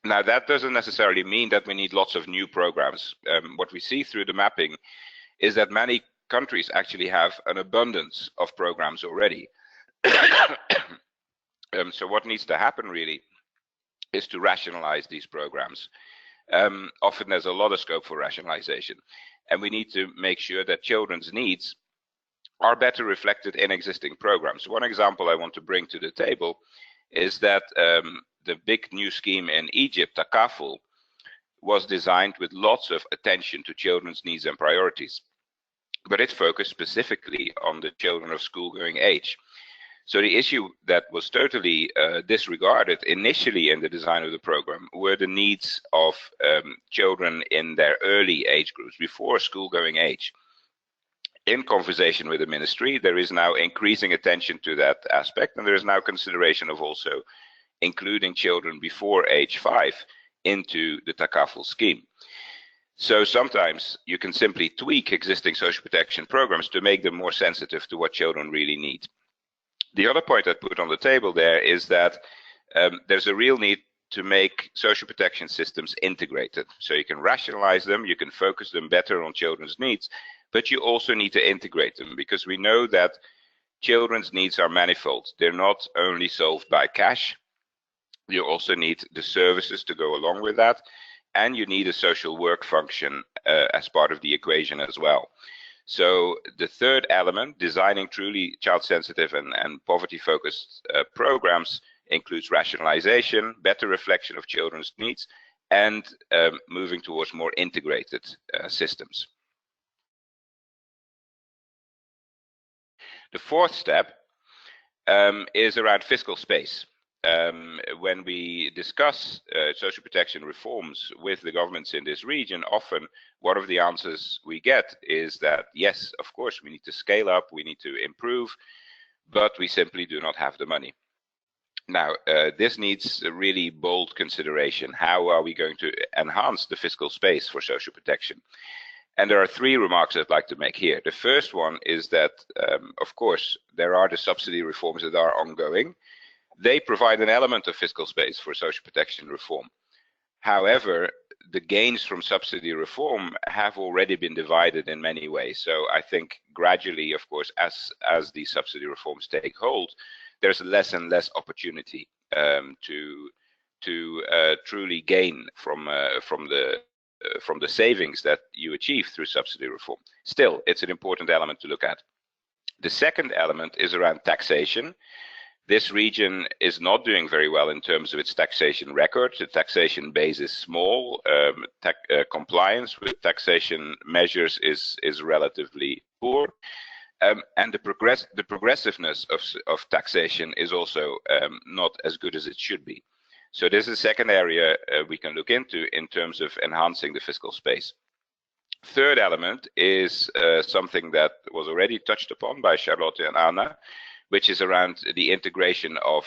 Now, that doesn't necessarily mean that we need lots of new programs. What we see through the mapping is that many countries actually have an abundance of programs already. So what needs to happen really is to rationalize these programs. Often there's a lot of scope for rationalization, and we need to make sure that children's needs are better reflected in existing programs. One example I want to bring to the table is that the big new scheme in Egypt, Takaful, was designed with lots of attention to children's needs and priorities, but it focused specifically on the children of school-going age. So the issue that was totally disregarded initially in the design of the program were the needs of children in their early age groups, before school-going age. In conversation with the ministry, there is now increasing attention to that aspect, and there is now consideration of also including children before age 5 into the Takaful scheme. So sometimes you can simply tweak existing social protection programs to make them more sensitive to what children really need. The other point I put on the table there is that there's a real need to make social protection systems integrated. So you can rationalize them, you can focus them better on children's needs, but you also need to integrate them, because we know that children's needs are manifold. They're not only solved by cash, you also need the services to go along with that, and you need a social work function as part of the equation as well. So the third element, designing truly child-sensitive and poverty-focused programs, includes rationalization, better reflection of children's needs, and moving towards more integrated systems. The fourth step is around fiscal space. When we discuss social protection reforms with the governments in this region, often one of the answers we get is that, yes, of course, we need to scale up, we need to improve, but we simply do not have the money. Now, this needs a really bold consideration. How are we going to enhance the fiscal space for social protection? And there are three remarks I'd like to make here. The first one is that, of course, there are the subsidy reforms that are ongoing. They provide an element of fiscal space for social protection reform. However, the gains from subsidy reform have already been divided in many ways. So I think gradually, of course, as these subsidy reforms take hold, there's less and less opportunity to truly gain from the savings that you achieve through subsidy reform. Still, it's an important element to look at. The second element is around taxation. This region is not doing very well in terms of its taxation record. The taxation base is small. Compliance with taxation measures is relatively poor. And the progressiveness of taxation is also not as good as it should be. So this is a second area we can look into in terms of enhancing the fiscal space. Third element is something that was already touched upon by Charlotte and Anna, which is around the integration of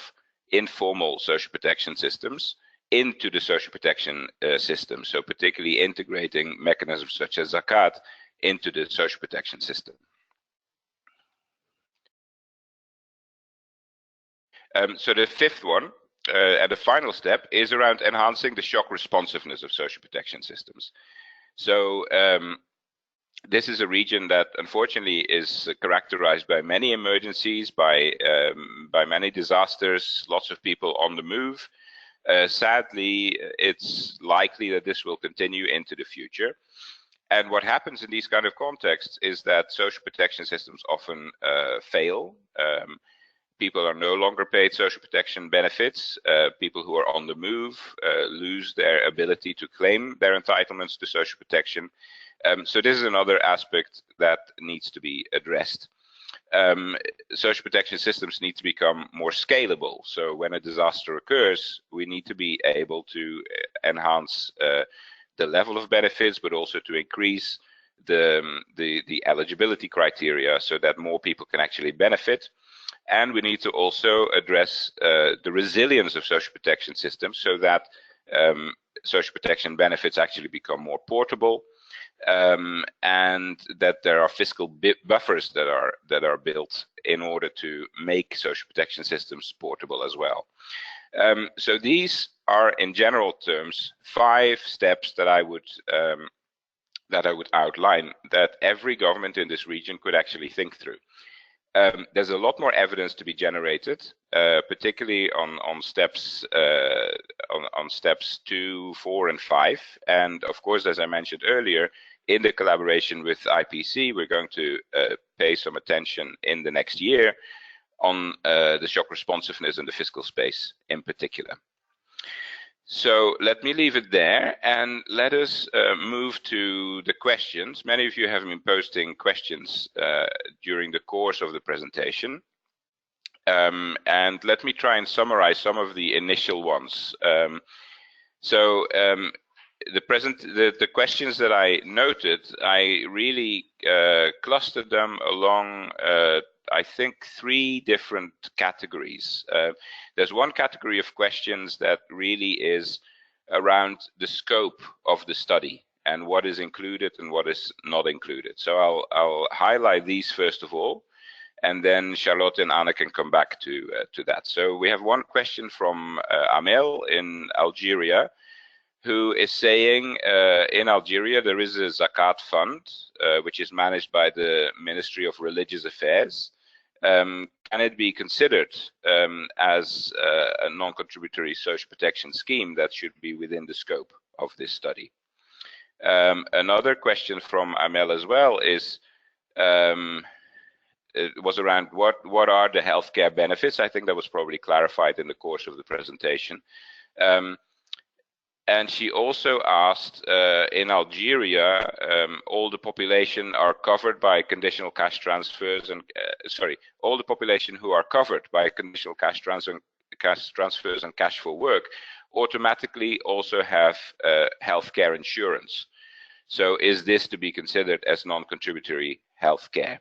informal social protection systems into the social protection system. So particularly integrating mechanisms such as Zakat into the social protection system. So the fifth one, and the final step, is around enhancing the shock responsiveness of social protection systems. So this is a region that unfortunately is characterized by many emergencies, by many disasters, lots of people on the move. Sadly, it's likely that this will continue into the future. And what happens in these kind of contexts is that social protection systems often fail. People are no longer paid social protection benefits. People who are on the move lose their ability to claim their entitlements to social protection. So this is another aspect that needs to be addressed. Social protection systems need to become more scalable. So when a disaster occurs, we need to be able to enhance the level of benefits, but also to increase the eligibility criteria so that more people can actually benefit. And we need to also address the resilience of social protection systems so that social protection benefits actually become more portable, and that there are fiscal buffers that are built in order to make social protection systems portable as well. So these are, in general terms, 5 steps that I would outline that every government in this region could actually think through. There's a lot more evidence to be generated, particularly on steps 2, 4, and 5. And of course, as I mentioned earlier, in the collaboration with IPC, we're going to pay some attention in the next year on the shock responsiveness and the fiscal space in particular. So let me leave it there and let us move to the questions. Many of you have been posting questions during the course of the presentation. And let me try and summarize some of the initial ones. The questions that I noted, I really clustered them along I think 3 different categories. There's one category of questions that really is around the scope of the study and what is included and what is not included. So I'll highlight these first of all, and then Charlotte and Anna can come back to that. So we have one question from Amel in Algeria, who is saying in Algeria there is a Zakat fund which is managed by the Ministry of Religious Affairs. Can it be considered as a non-contributory social protection scheme that should be within the scope of this study? Another question from Amel as well is it was around what are the healthcare benefits. I think that was probably clarified in the course of the presentation. And she also asked, in Algeria, all the population are covered by conditional cash transfers and, all the population who are covered by conditional cash transfers and cash for work automatically also have healthcare insurance. So is this to be considered as non-contributory healthcare?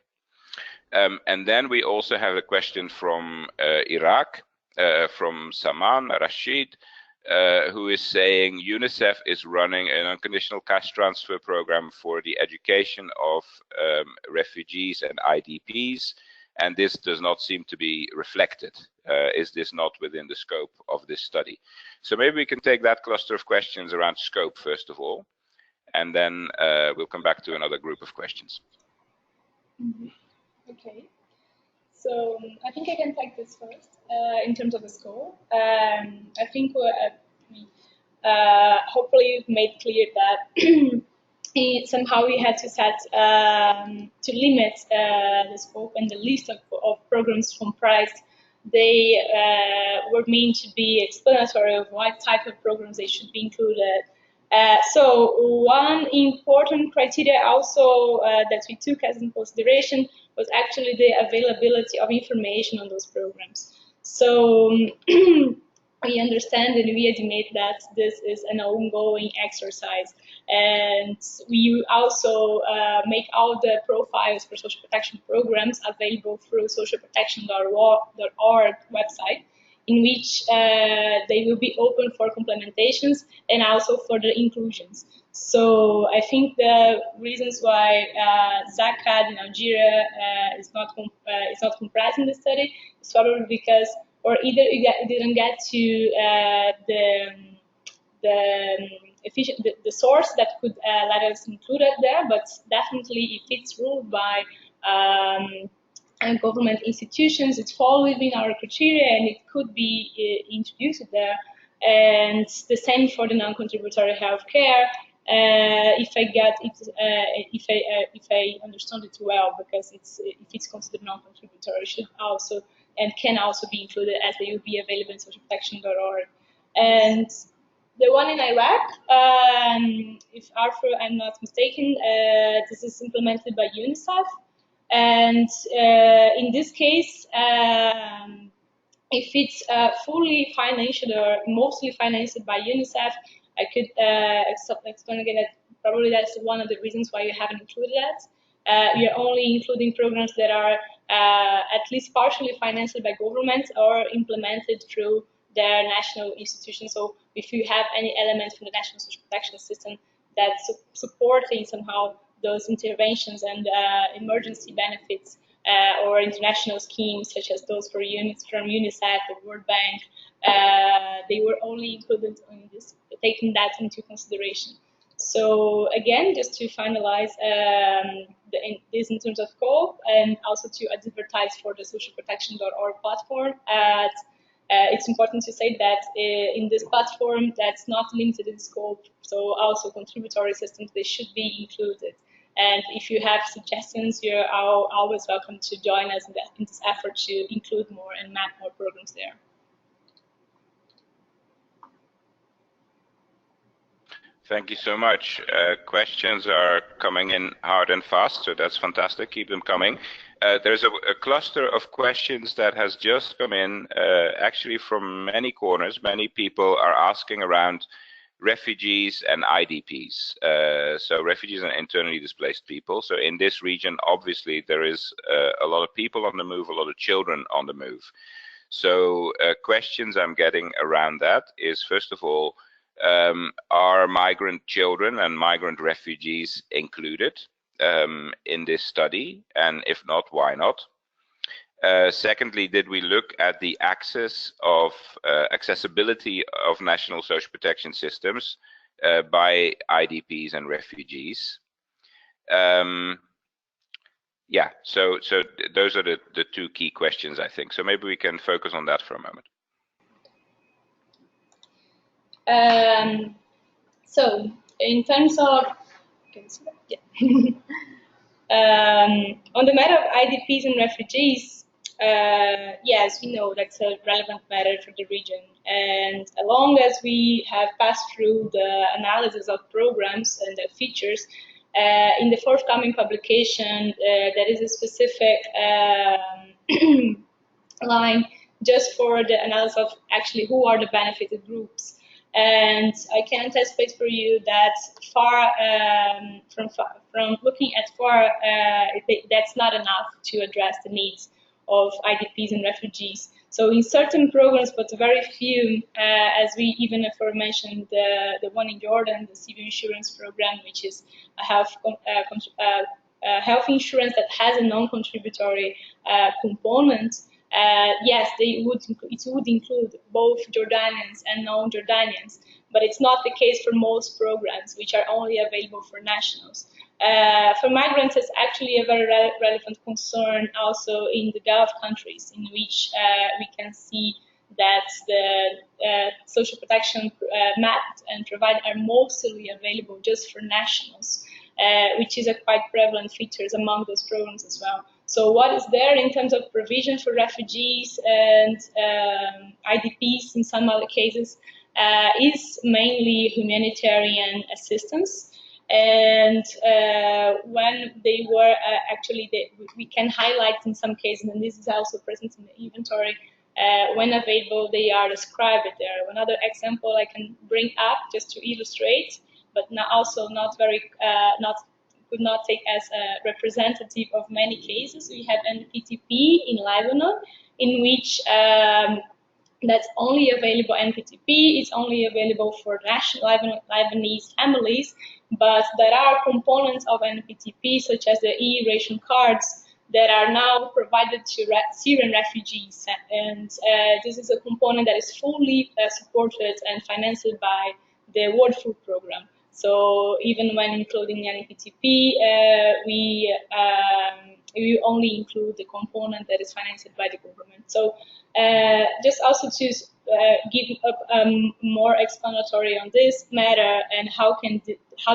And then we also have a question from Iraq, from Saman Rashid, who is saying UNICEF is running an unconditional cash transfer program for the education of refugees and IDPs, and this does not seem to be reflected. Is this not within the scope of this study? So maybe we can take that cluster of questions around scope first of all, and then we'll come back to another group of questions. Mm-hmm. Okay. So I think I can take this first in terms of the scope. I think hopefully we've made clear that somehow we had to set to limit the scope and the list of programs comprised. They were meant to be explanatory of what type of programs they should be included. So one important criteria also that we took as in consideration was actually the availability of information on those programs. So we understand and we admit that this is an ongoing exercise, and we also make all the profiles for social protection programs available through socialprotection.org website, in which they will be open for complementations and also for the inclusions. So I think the reasons why Zakat in Algeria is not comprised in the study is probably because, or either it didn't get to the source that could let us include it there, but definitely if it's ruled by and government institutions, it falls within our criteria and it could be introduced there. And the same for the non-contributory healthcare. If I understand it well, because if it's considered non-contributory, it should also and can also be included as they will be available in socialprotection.org. And the one in Iraq, if Arthur, I'm not mistaken, this is implemented by UNICEF. And in this case, if it's fully financed or mostly financed by UNICEF, I could explain again that probably that's one of the reasons why you haven't included that. You're only including programs that are at least partially financed by governments or implemented through their national institutions. So if you have any elements from the national social protection system that's supporting somehow those interventions and emergency benefits or international schemes such as those from UNICEF or World Bank, they were only included in this, taking that into consideration. So again, just to finalize this in terms of scope, and also to advertise for the socialprotection.org platform, it's important to say that in this platform, that's not limited in scope. So also contributory systems, they should be included. And if you have suggestions, you're always welcome to join us in this effort to include more and map more programs there. Thank you so much. Questions are coming in hard and fast, so that's fantastic. Keep them coming. There's a cluster of questions that has just come in, actually from many corners. Many people are asking around refugees and IDPs. So refugees and internally displaced people. So in this region, obviously, there is a lot of people on the move, a lot of children on the move. So questions I'm getting around that is, first of all, are migrant children and migrant refugees included in this study? And if not, why not? Secondly, did we look at the accessibility of national social protection systems by IDPs and refugees? Yeah, so those are the two key questions, I think. So maybe we can focus on that for a moment. So in terms of, on the matter of IDPs and refugees, yes, we know that's a relevant matter for the region. And as long as we have passed through the analysis of programs and the features, in the forthcoming publication, there is a specific line just for the analysis of actually who are the benefited groups. And I can anticipate for you that from looking at that's not enough to address the needs of IDPs and refugees. So in certain programs, but very few, as we even aforementioned, the one in Jordan, the civil insurance program, which is a health insurance that has a non-contributory component. Yes, it would include both Jordanians and non-Jordanians, but it's not the case for most programs, which are only available for nationals. For migrants, it's actually a very relevant concern also in the Gulf countries, in which we can see that the social protection mapped and provided are mostly available just for nationals, which is a quite prevalent feature among those programs as well. So what is there in terms of provision for refugees and IDPs in some other cases is mainly humanitarian assistance. And when they were we can highlight in some cases, and this is also present in the inventory, when available, they are described there. Another example I can bring up just to illustrate, but also not very, could not take as a representative of many cases. We have NPTP in Lebanon, in which that's only available, NPTP is only available for national Lebanese families, but there are components of NPTP, such as the e-ration cards, that are now provided to Syrian refugees. And this is a component that is fully supported and financed by the World Food Programme. So even when including NPTP, we only include the component that is financed by the government. So just also to give more explanatory on this matter and how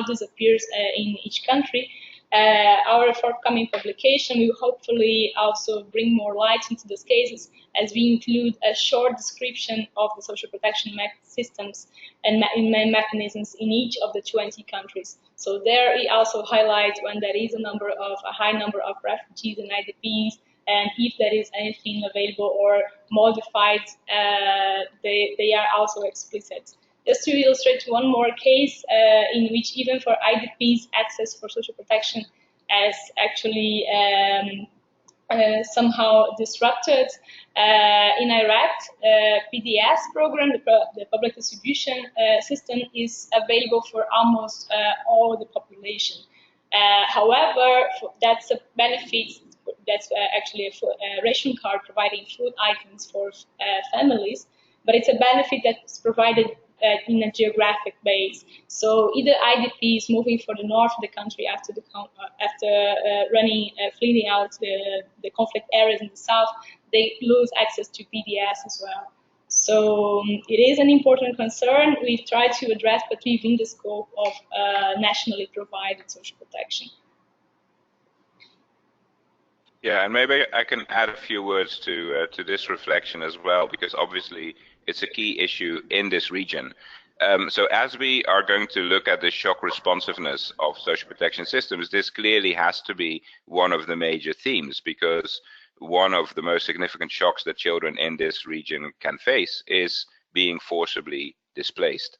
this appears in each country. Our forthcoming publication will hopefully also bring more light into those cases, as we include a short description of the social protection systems and mechanisms in each of the 20 countries. So there we also highlight when there is a high number of refugees and IDPs, and if there is anything available or modified, they are also explicit. Just to illustrate one more case in which even for IDPs, access for social protection is actually somehow disrupted. In Iraq, PDS program, the public distribution system, is available for almost all the population. However, that's a benefit. That's actually a ration card providing food items for families, but it's a benefit that's provided in a geographic base. So either IDPs moving for the north of the country after fleeing out the conflict areas in the south, they lose access to PDS as well. So it is an important concern. We've tried to address, but within the scope of nationally provided social protection. Yeah, and maybe I can add a few words to this reflection as well, because obviously it's a key issue in this region. So as we are going to look at the shock responsiveness of social protection systems, this clearly has to be one of the major themes, because one of the most significant shocks that children in this region can face is being forcibly displaced,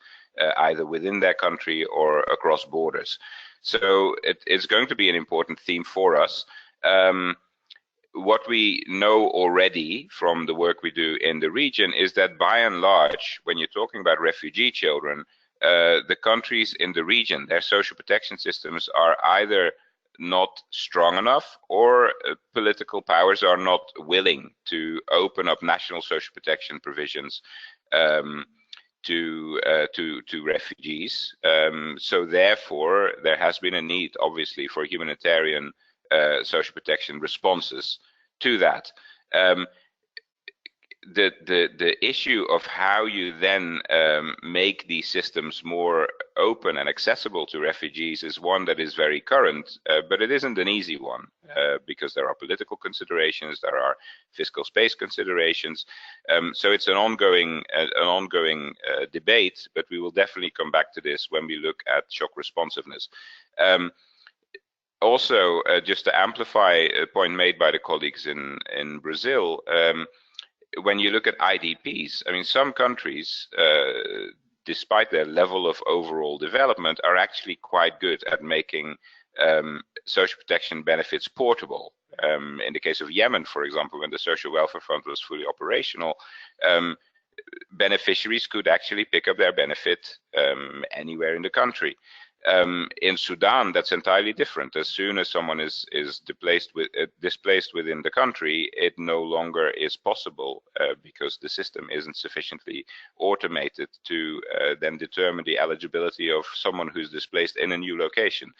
either within their country or across borders. So it's going to be an important theme for us. What we know already from the work we do in the region is that by and large, when you're talking about refugee children, the countries in the region, their social protection systems are either not strong enough, or political powers are not willing to open up national social protection provisions to refugees. So therefore, there has been a need, obviously, for humanitarian social protection responses to that. the issue of how you then make these systems more open and accessible to refugees is one that is very current, but it isn't an easy one because there are political considerations, there are fiscal space considerations. So it's an ongoing debate, but we will definitely come back to this when we look at shock responsiveness. Also, just to amplify a point made by the colleagues in Brazil, when you look at IDPs, I mean, some countries, despite their level of overall development, are actually quite good at making social protection benefits portable. In the case of Yemen, for example, when the social welfare fund was fully operational, beneficiaries could actually pick up their benefit anywhere in the country. In Sudan, that's entirely different. As soon as someone is displaced within the country, it no longer is possible because the system isn't sufficiently automated to then determine the eligibility of someone who's displaced in a new location.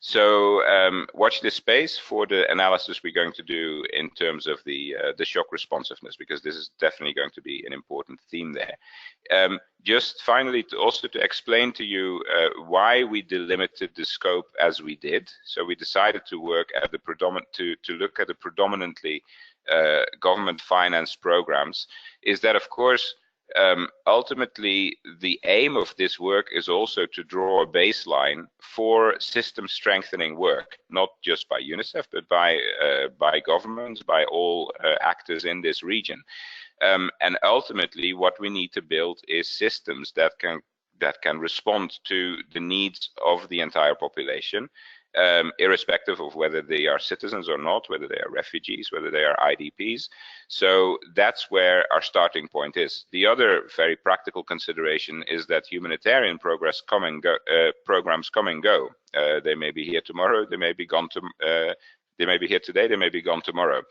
So watch this space for the analysis we're going to do in terms of the shock responsiveness, because this is definitely going to be an important theme there. Just finally, also to explain to you why we delimited the scope as we did. So we decided to work at the to look at the predominantly government financed programs. Is that, of course, ultimately, the aim of this work is also to draw a baseline for system strengthening work, not just by UNICEF, but by governments, by all actors in this region. And ultimately, what we need to build is systems that can respond to the needs of the entire population, irrespective of whether they are citizens or not, whether they are refugees, whether they are IDPs. So that's where our starting point is. The other very practical consideration is that humanitarian programs come and go. They may be here tomorrow, they may be gone they may be here today, they may be gone tomorrow.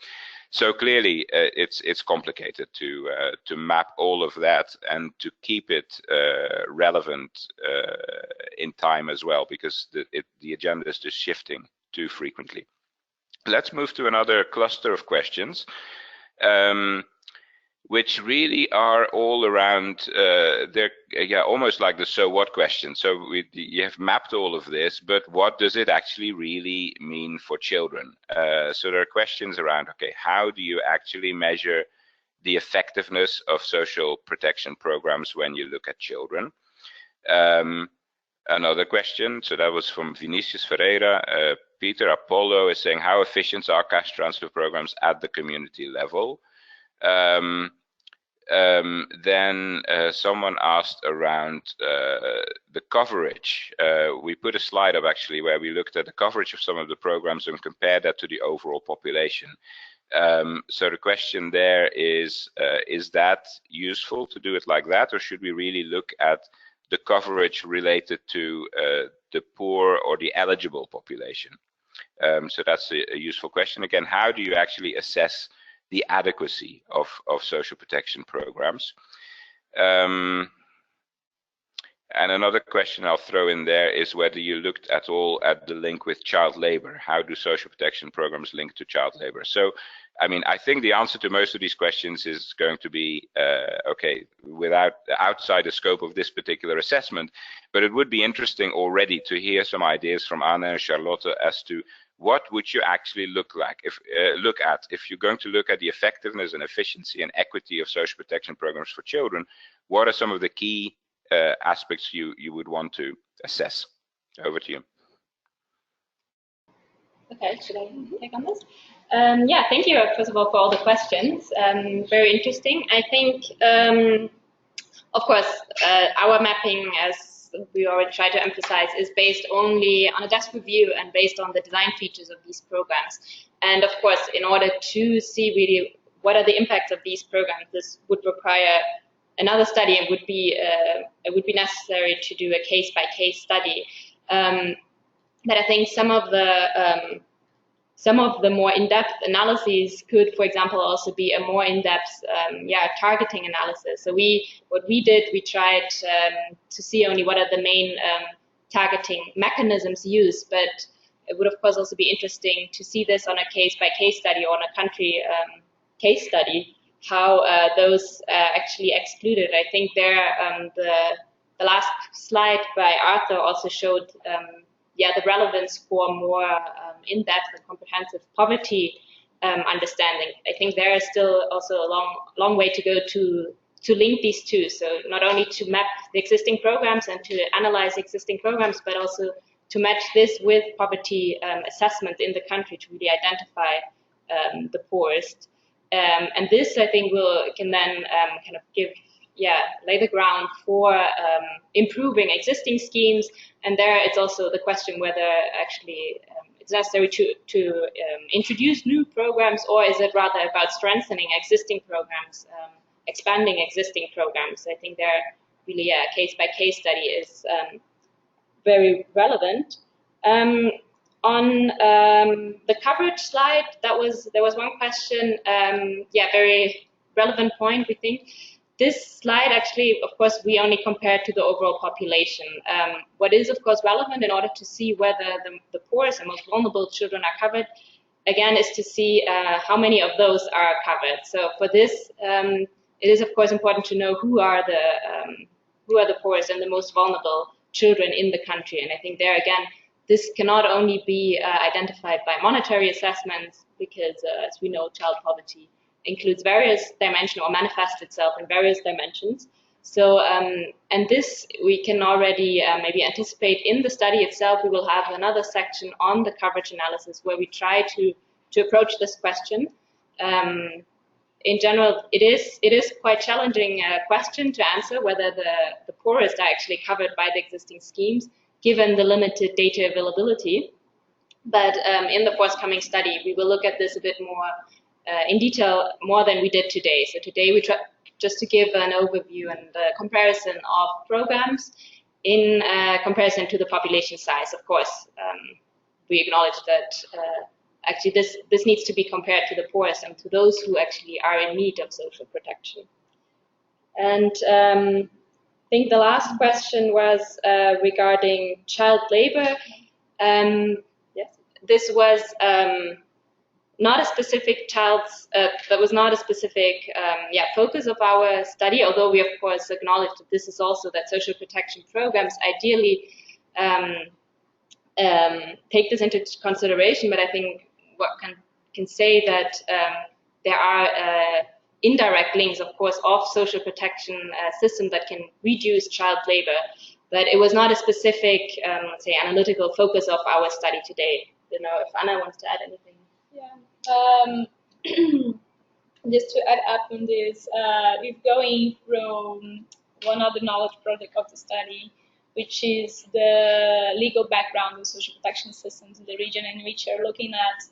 So clearly, it's complicated to map all of that and to keep it relevant in time as well, because the agenda is just shifting too frequently. Let's move to another cluster of questions, which really are all around, they're almost like the so what question. So you have mapped all of this, but what does it actually really mean for children? So there are questions around, okay, how do you actually measure the effectiveness of social protection programs when you look at children? Another question, so that was from Vinicius Ferreira. Peter Apollo is saying, how efficient are cash transfer programs at the community level? Then someone asked around the coverage. We put a slide up actually where we looked at the coverage of some of the programs and compared that to the overall population. So the question there is that useful to do it like that, or should we really look at the coverage related to the poor or the eligible population? So that's a useful question. Again, how do you actually assess the adequacy of social protection programs? And another question I'll throw in there is whether you looked at all at the link with child labor. How do social protection programs link to child labor? So, I mean, I think the answer to most of these questions is going to be, okay, outside the scope of this particular assessment, but it would be interesting already to hear some ideas from Anna and Charlotte as to what would you actually look at if you're going to look at the effectiveness and efficiency and equity of social protection programs for children. What are some of the key aspects you would want to assess? Over to you. Okay, should I take on this? Yeah, thank you, first of all, for all the questions. Very interesting. I think, of course, our mapping, as we already tried to emphasize, is based only on a desk review and based on the design features of these programs. And of course, in order to see really what are the impacts of these programs, this would require another study and it would be necessary to do a case-by-case study. But I think some of the more in-depth analyses could, for example, also be a more in-depth, targeting analysis. So what we did, we tried to see only what are the main targeting mechanisms used, but it would, of course, also be interesting to see this on a case-by-case study or on a country case study how those actually excluded. I think there the last slide by Arthur also showed the relevance for more in-depth and comprehensive poverty understanding. I think there is still also a long way to go to link these two. So not only to map the existing programs and to analyze existing programs, but also to match this with poverty assessment in the country to really identify the poorest. And this, I think, can then kind of lay the ground for improving existing schemes. And there, it's also the question whether actually it's necessary to introduce new programs, or is it rather about strengthening existing programs, expanding existing programs. I think there really a case-by-case study is very relevant. On the coverage slide, there was one question, very relevant point, we think. This slide actually, of course, we only compare to the overall population. What is, of course, relevant in order to see whether the poorest and most vulnerable children are covered, again, is to see how many of those are covered. So for this, it is, of course, important to know who are the poorest and the most vulnerable children in the country. And I think there, again, this cannot only be identified by monetary assessments, because as we know, child poverty includes various dimensions or manifests itself in various dimensions. So, and this we can already maybe anticipate in the study itself. We will have another section on the coverage analysis where we try to approach this question. In general, it is quite challenging question to answer whether the poorest are actually covered by the existing schemes, given the limited data availability. But in the forthcoming study, we will look at this a bit more in detail, more than we did today. So today we try just to give an overview and a comparison of programs in comparison to the population size. Of course, we acknowledge that actually this needs to be compared to the poorest and to those who actually are in need of social protection. And I think the last question was regarding child labor. Yes, this was not a specific that was not a specific focus of our study, although we of course acknowledge that this is also that social protection programs ideally take this into consideration. But I think what can say that there are indirect links, of course, of social protection systems that can reduce child labor, but it was not a specific, let's say, analytical focus of our study today. I don't know if Anna wants to add anything. Yeah. Just to add up on this, we're going through one other knowledge project of the study, which is the legal background of social protection systems in the region, in which we're looking at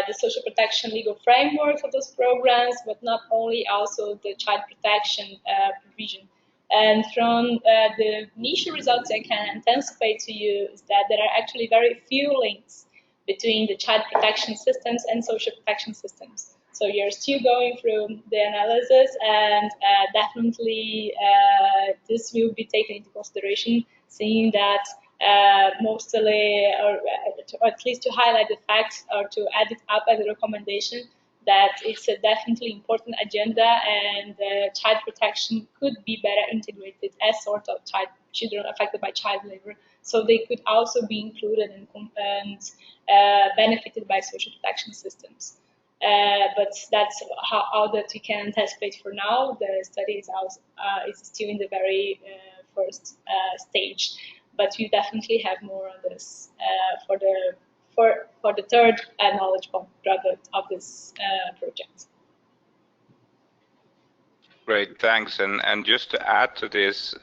the social protection legal framework for those programs, but not only, also the child protection provision. And from the initial results I can anticipate to you is that there are actually very few links between the child protection systems and social protection systems. So you're still going through the analysis, and definitely this will be taken into consideration, seeing that mostly, or at least to highlight the fact or to add it up as a recommendation, that it's a definitely important agenda, and child protection could be better integrated as sort of children affected by child labor, so they could also be included and benefited by social protection systems. But that's how that we can anticipate for now. The study is still in the very first stage, but we definitely have more on this for the third knowledge product of this project. Great, thanks. And just to add to this,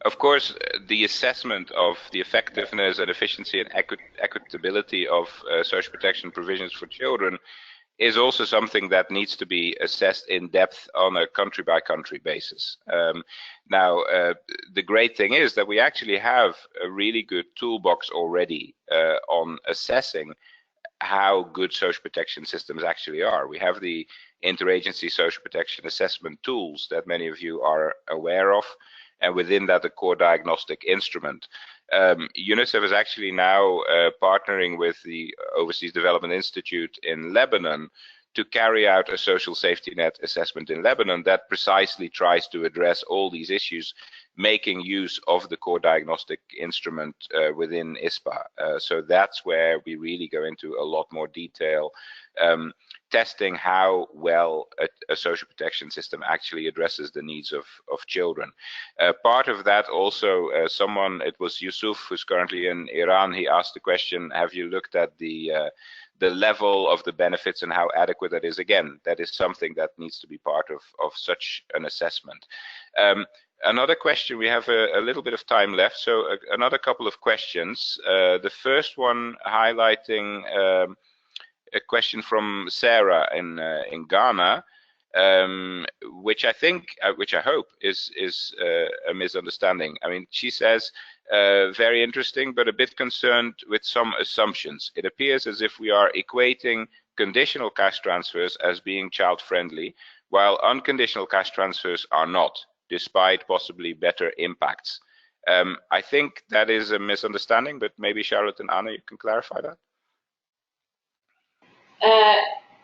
of course, the assessment of the effectiveness and efficiency and equitability of social protection provisions for children is also something that needs to be assessed in depth on a country-by-country basis. Now, the great thing is that we actually have a really good toolbox already on assessing how good social protection systems actually are. We have the interagency social protection assessment tools that many of you are aware of, and within that, the core diagnostic instrument. UNICEF is actually now partnering with the Overseas Development Institute in Lebanon to carry out a social safety net assessment in Lebanon that precisely tries to address all these issues, making use of the core diagnostic instrument within ISPA. So that's where we really go into a lot more detail, testing how well a social protection system actually addresses the needs of children. Part of that also, it was Yusuf, who's currently in Iran, he asked the question, have you looked at the level of the benefits and how adequate that is? Again, that is something that needs to be part of such an assessment. Another question, we have a little bit of time left, so another couple of questions. The first one highlighting a question from Sarah in Ghana, which I hope is a misunderstanding. I mean, she says, very interesting, but a bit concerned with some assumptions. It appears as if we are equating conditional cash transfers as being child-friendly, while unconditional cash transfers are not, despite possibly better impacts. I think that is a misunderstanding, but maybe Charlotte and Anna, you can clarify that.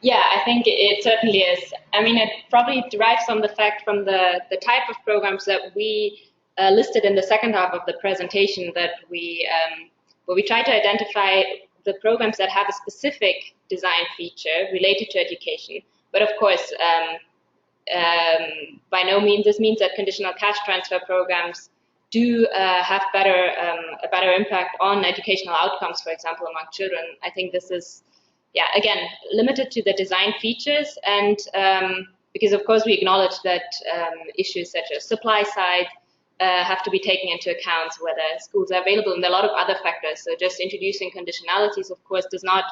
Yeah, I think it certainly is. I mean, it probably derives from the fact from the type of programs that we listed in the second half of the presentation, that where we try to identify the programs that have a specific design feature related to education. But of course, by no means this means that conditional cash transfer programs do have a better impact on educational outcomes, for example, among children. I think this is, yeah, again, limited to the design features, and because of course we acknowledge that issues such as supply side have to be taken into account, whether schools are available, and there are a lot of other factors. So just introducing conditionalities, of course, does not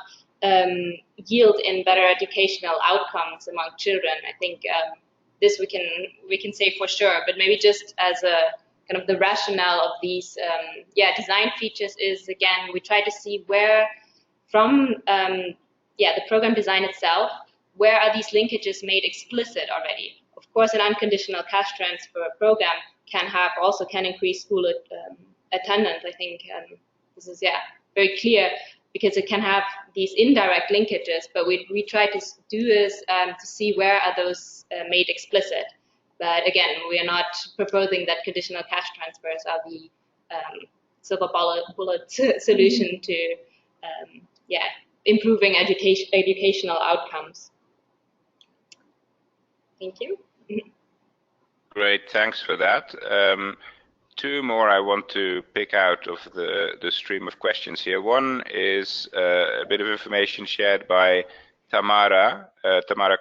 yield in better educational outcomes among children. I think this we can say for sure, but maybe just as a kind of the rationale of these design features is, again, we try to see where from the program design itself, where are these linkages made explicit already? Of course, an unconditional cash transfer program can increase school attendance. I think this is very clear, because it can have these indirect linkages, but we try to do is to see where are those made explicit. But again, we are not proposing that conditional cash transfers are the silver bullet solution to improving educational outcomes. Thank you. Great, thanks for that. Two more I want to pick out of the stream of questions here. One is a bit of information shared by Tamara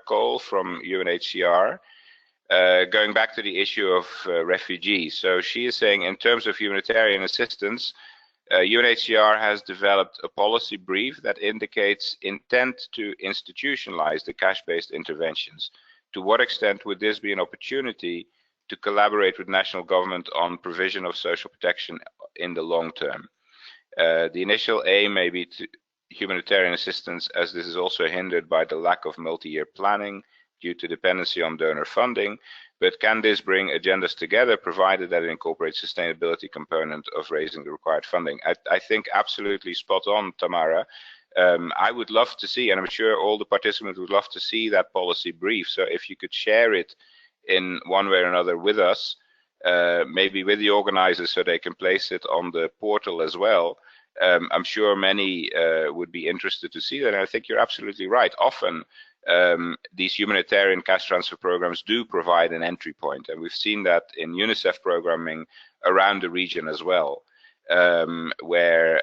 Cole from UNHCR, going back to the issue of refugees. So she is saying, in terms of humanitarian assistance, UNHCR has developed a policy brief that indicates intent to institutionalize the cash-based interventions. To what extent would this be an opportunity to collaborate with national government on provision of social protection in the long term? The initial aim may be to humanitarian assistance, as this is also hindered by the lack of multi-year planning due to dependency on donor funding, but can this bring agendas together, provided that it incorporates sustainability component of raising the required funding? I think absolutely spot on, Tamara. I would love to see, and I'm sure all the participants would love to see, that policy brief. So if you could share it in one way or another with us, maybe with the organizers, so they can place it on the portal as well. I'm sure many would be interested to see that, and I think you're absolutely right. Often these humanitarian cash transfer programs do provide an entry point, and we've seen that in UNICEF programming around the region as well, where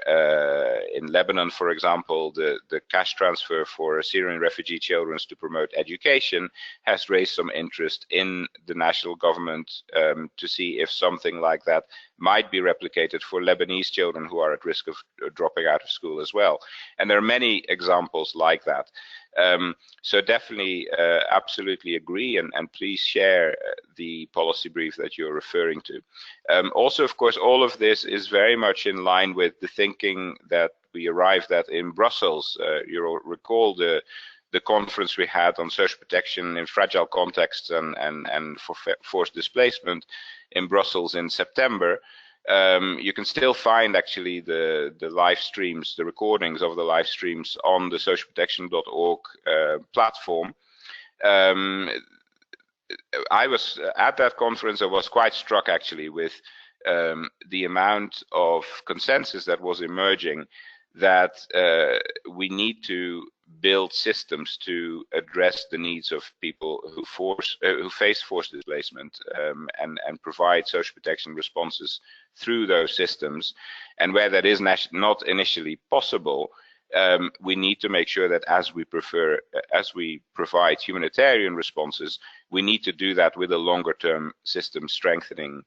in Lebanon, for example, the cash transfer for Syrian refugee children to promote education has raised some interest in the national government to see if something like that might be replicated for Lebanese children who are at risk of dropping out of school as well. And there are many examples like that. So definitely, absolutely agree, and please share the policy brief that you're referring to. Also, of course, all of this is very much in line with the thinking that we arrived at in Brussels. You'll recall the conference we had on social protection in fragile contexts and for forced displacement in Brussels in September. You can still find actually the live streams, the recordings of the live streams on the socialprotection.org platform. I was at that conference. I was quite struck actually with the amount of consensus that was emerging that we need to build systems to address the needs of people who face forced displacement and provide social protection responses through those systems. And where that is not initially possible, we need to make sure that as we provide humanitarian responses, we need to do that with a longer-term system strengthening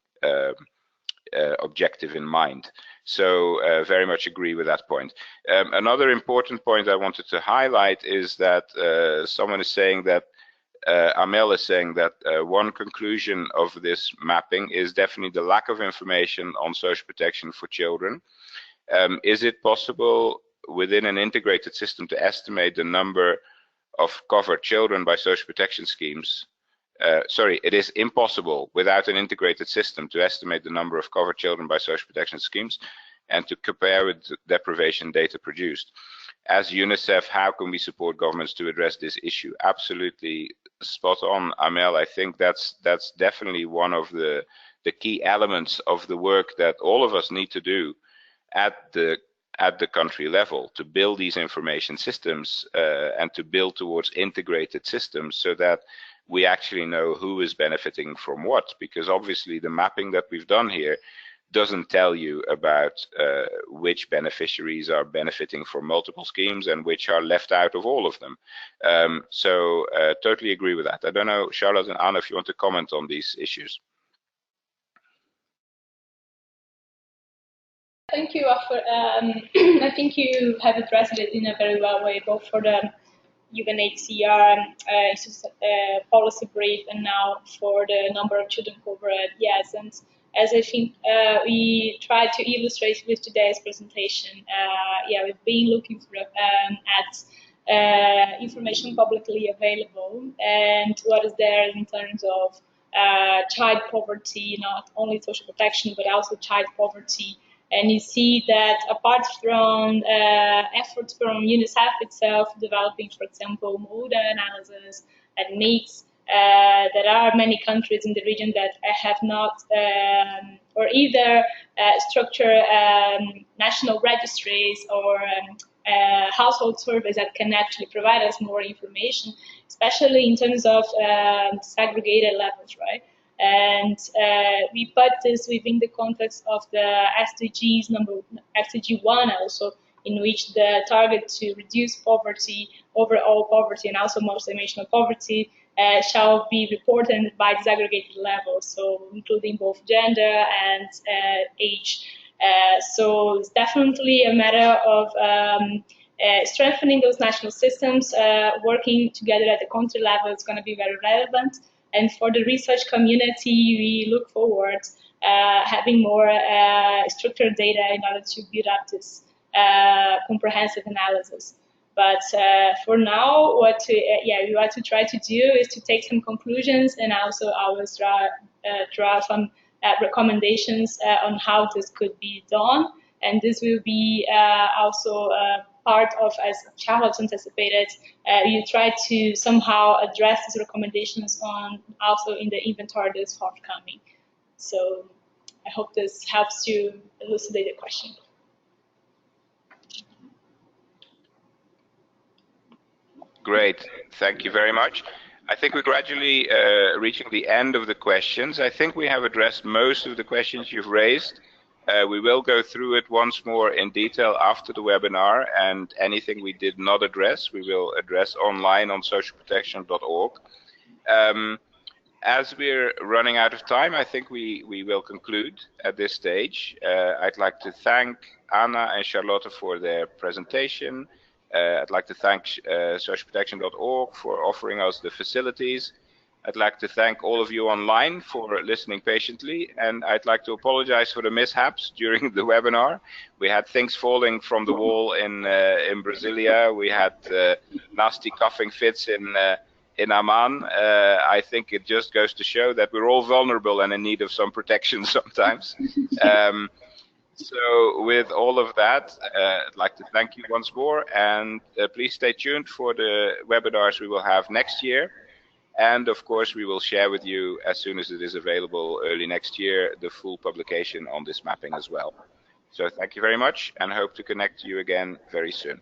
objective in mind. So very much agree with that point. Another important point I wanted to highlight is that someone is saying that Amel is saying that one conclusion of this mapping is definitely the lack of information on social protection for children. Is it possible within an integrated system to estimate the number of covered children by social protection schemes? Sorry, it is impossible without an integrated system to estimate the number of covered children by social protection schemes and to compare with the deprivation data produced. As UNICEF, how can we support governments to address this issue? Absolutely spot on, Amel. I think that's definitely one of the key elements of the work that all of us need to do at the country level to build these information systems and to build towards integrated systems so that we actually know who is benefiting from what, because obviously the mapping that we've done here doesn't tell you about which beneficiaries are benefiting from multiple schemes and which are left out of all of them. So totally agree with that. I don't know, Charlotte and Anna, if you want to comment on these issues. Thank you, Afur. I think you have addressed it in a very well way, both for the UNHCR policy brief and now for the number of children covered. Yes, and as I think we tried to illustrate with today's presentation, yeah, we've been looking for, at information publicly available and what is there in terms of child poverty, not only social protection, but also child poverty. And you see that apart from efforts from UNICEF itself developing, for example, mood analysis and mix, there are many countries in the region that have not or either structure national registries or household surveys that can actually provide us more information, especially in terms of segregated levels, right? And we put this within the context of the SDGs SDG 1 also, in which the target to reduce poverty, overall poverty, and also multidimensional poverty shall be reported by disaggregated levels, so including both gender and age. So it's definitely a matter of strengthening those national systems, working together at the country level is going to be very relevant. And for the research community, we look forward having more structured data in order to build up this comprehensive analysis. But for now, what we want to try to do is to take some conclusions and also always draw some recommendations on how this could be done. And this will be also part of, as Charlotte anticipated, you try to somehow address these recommendations on also in the inventory that is forthcoming. So I hope this helps you elucidate the question. Great, thank you very much. I think we're gradually reaching the end of the questions. I think we have addressed most of the questions you've raised. We will go through it once more in detail after the webinar, and anything we did not address, we will address online on socialprotection.org. As we're running out of time, I think we will conclude at this stage. I'd like to thank Anna and Charlotte for their presentation. I'd like to thank socialprotection.org for offering us the facilities. I'd like to thank all of you online for listening patiently, and I'd like to apologize for the mishaps during the webinar. We had things falling from the wall in Brasilia. We had nasty coughing fits in in Amman. I think it just goes to show that we're all vulnerable and in need of some protection sometimes. So with all of that, I'd like to thank you once more, and please stay tuned for the webinars we will have next year. And of course, we will share with you as soon as it is available early next year, the full publication on this mapping as well. So thank you very much, and hope to connect to you again very soon.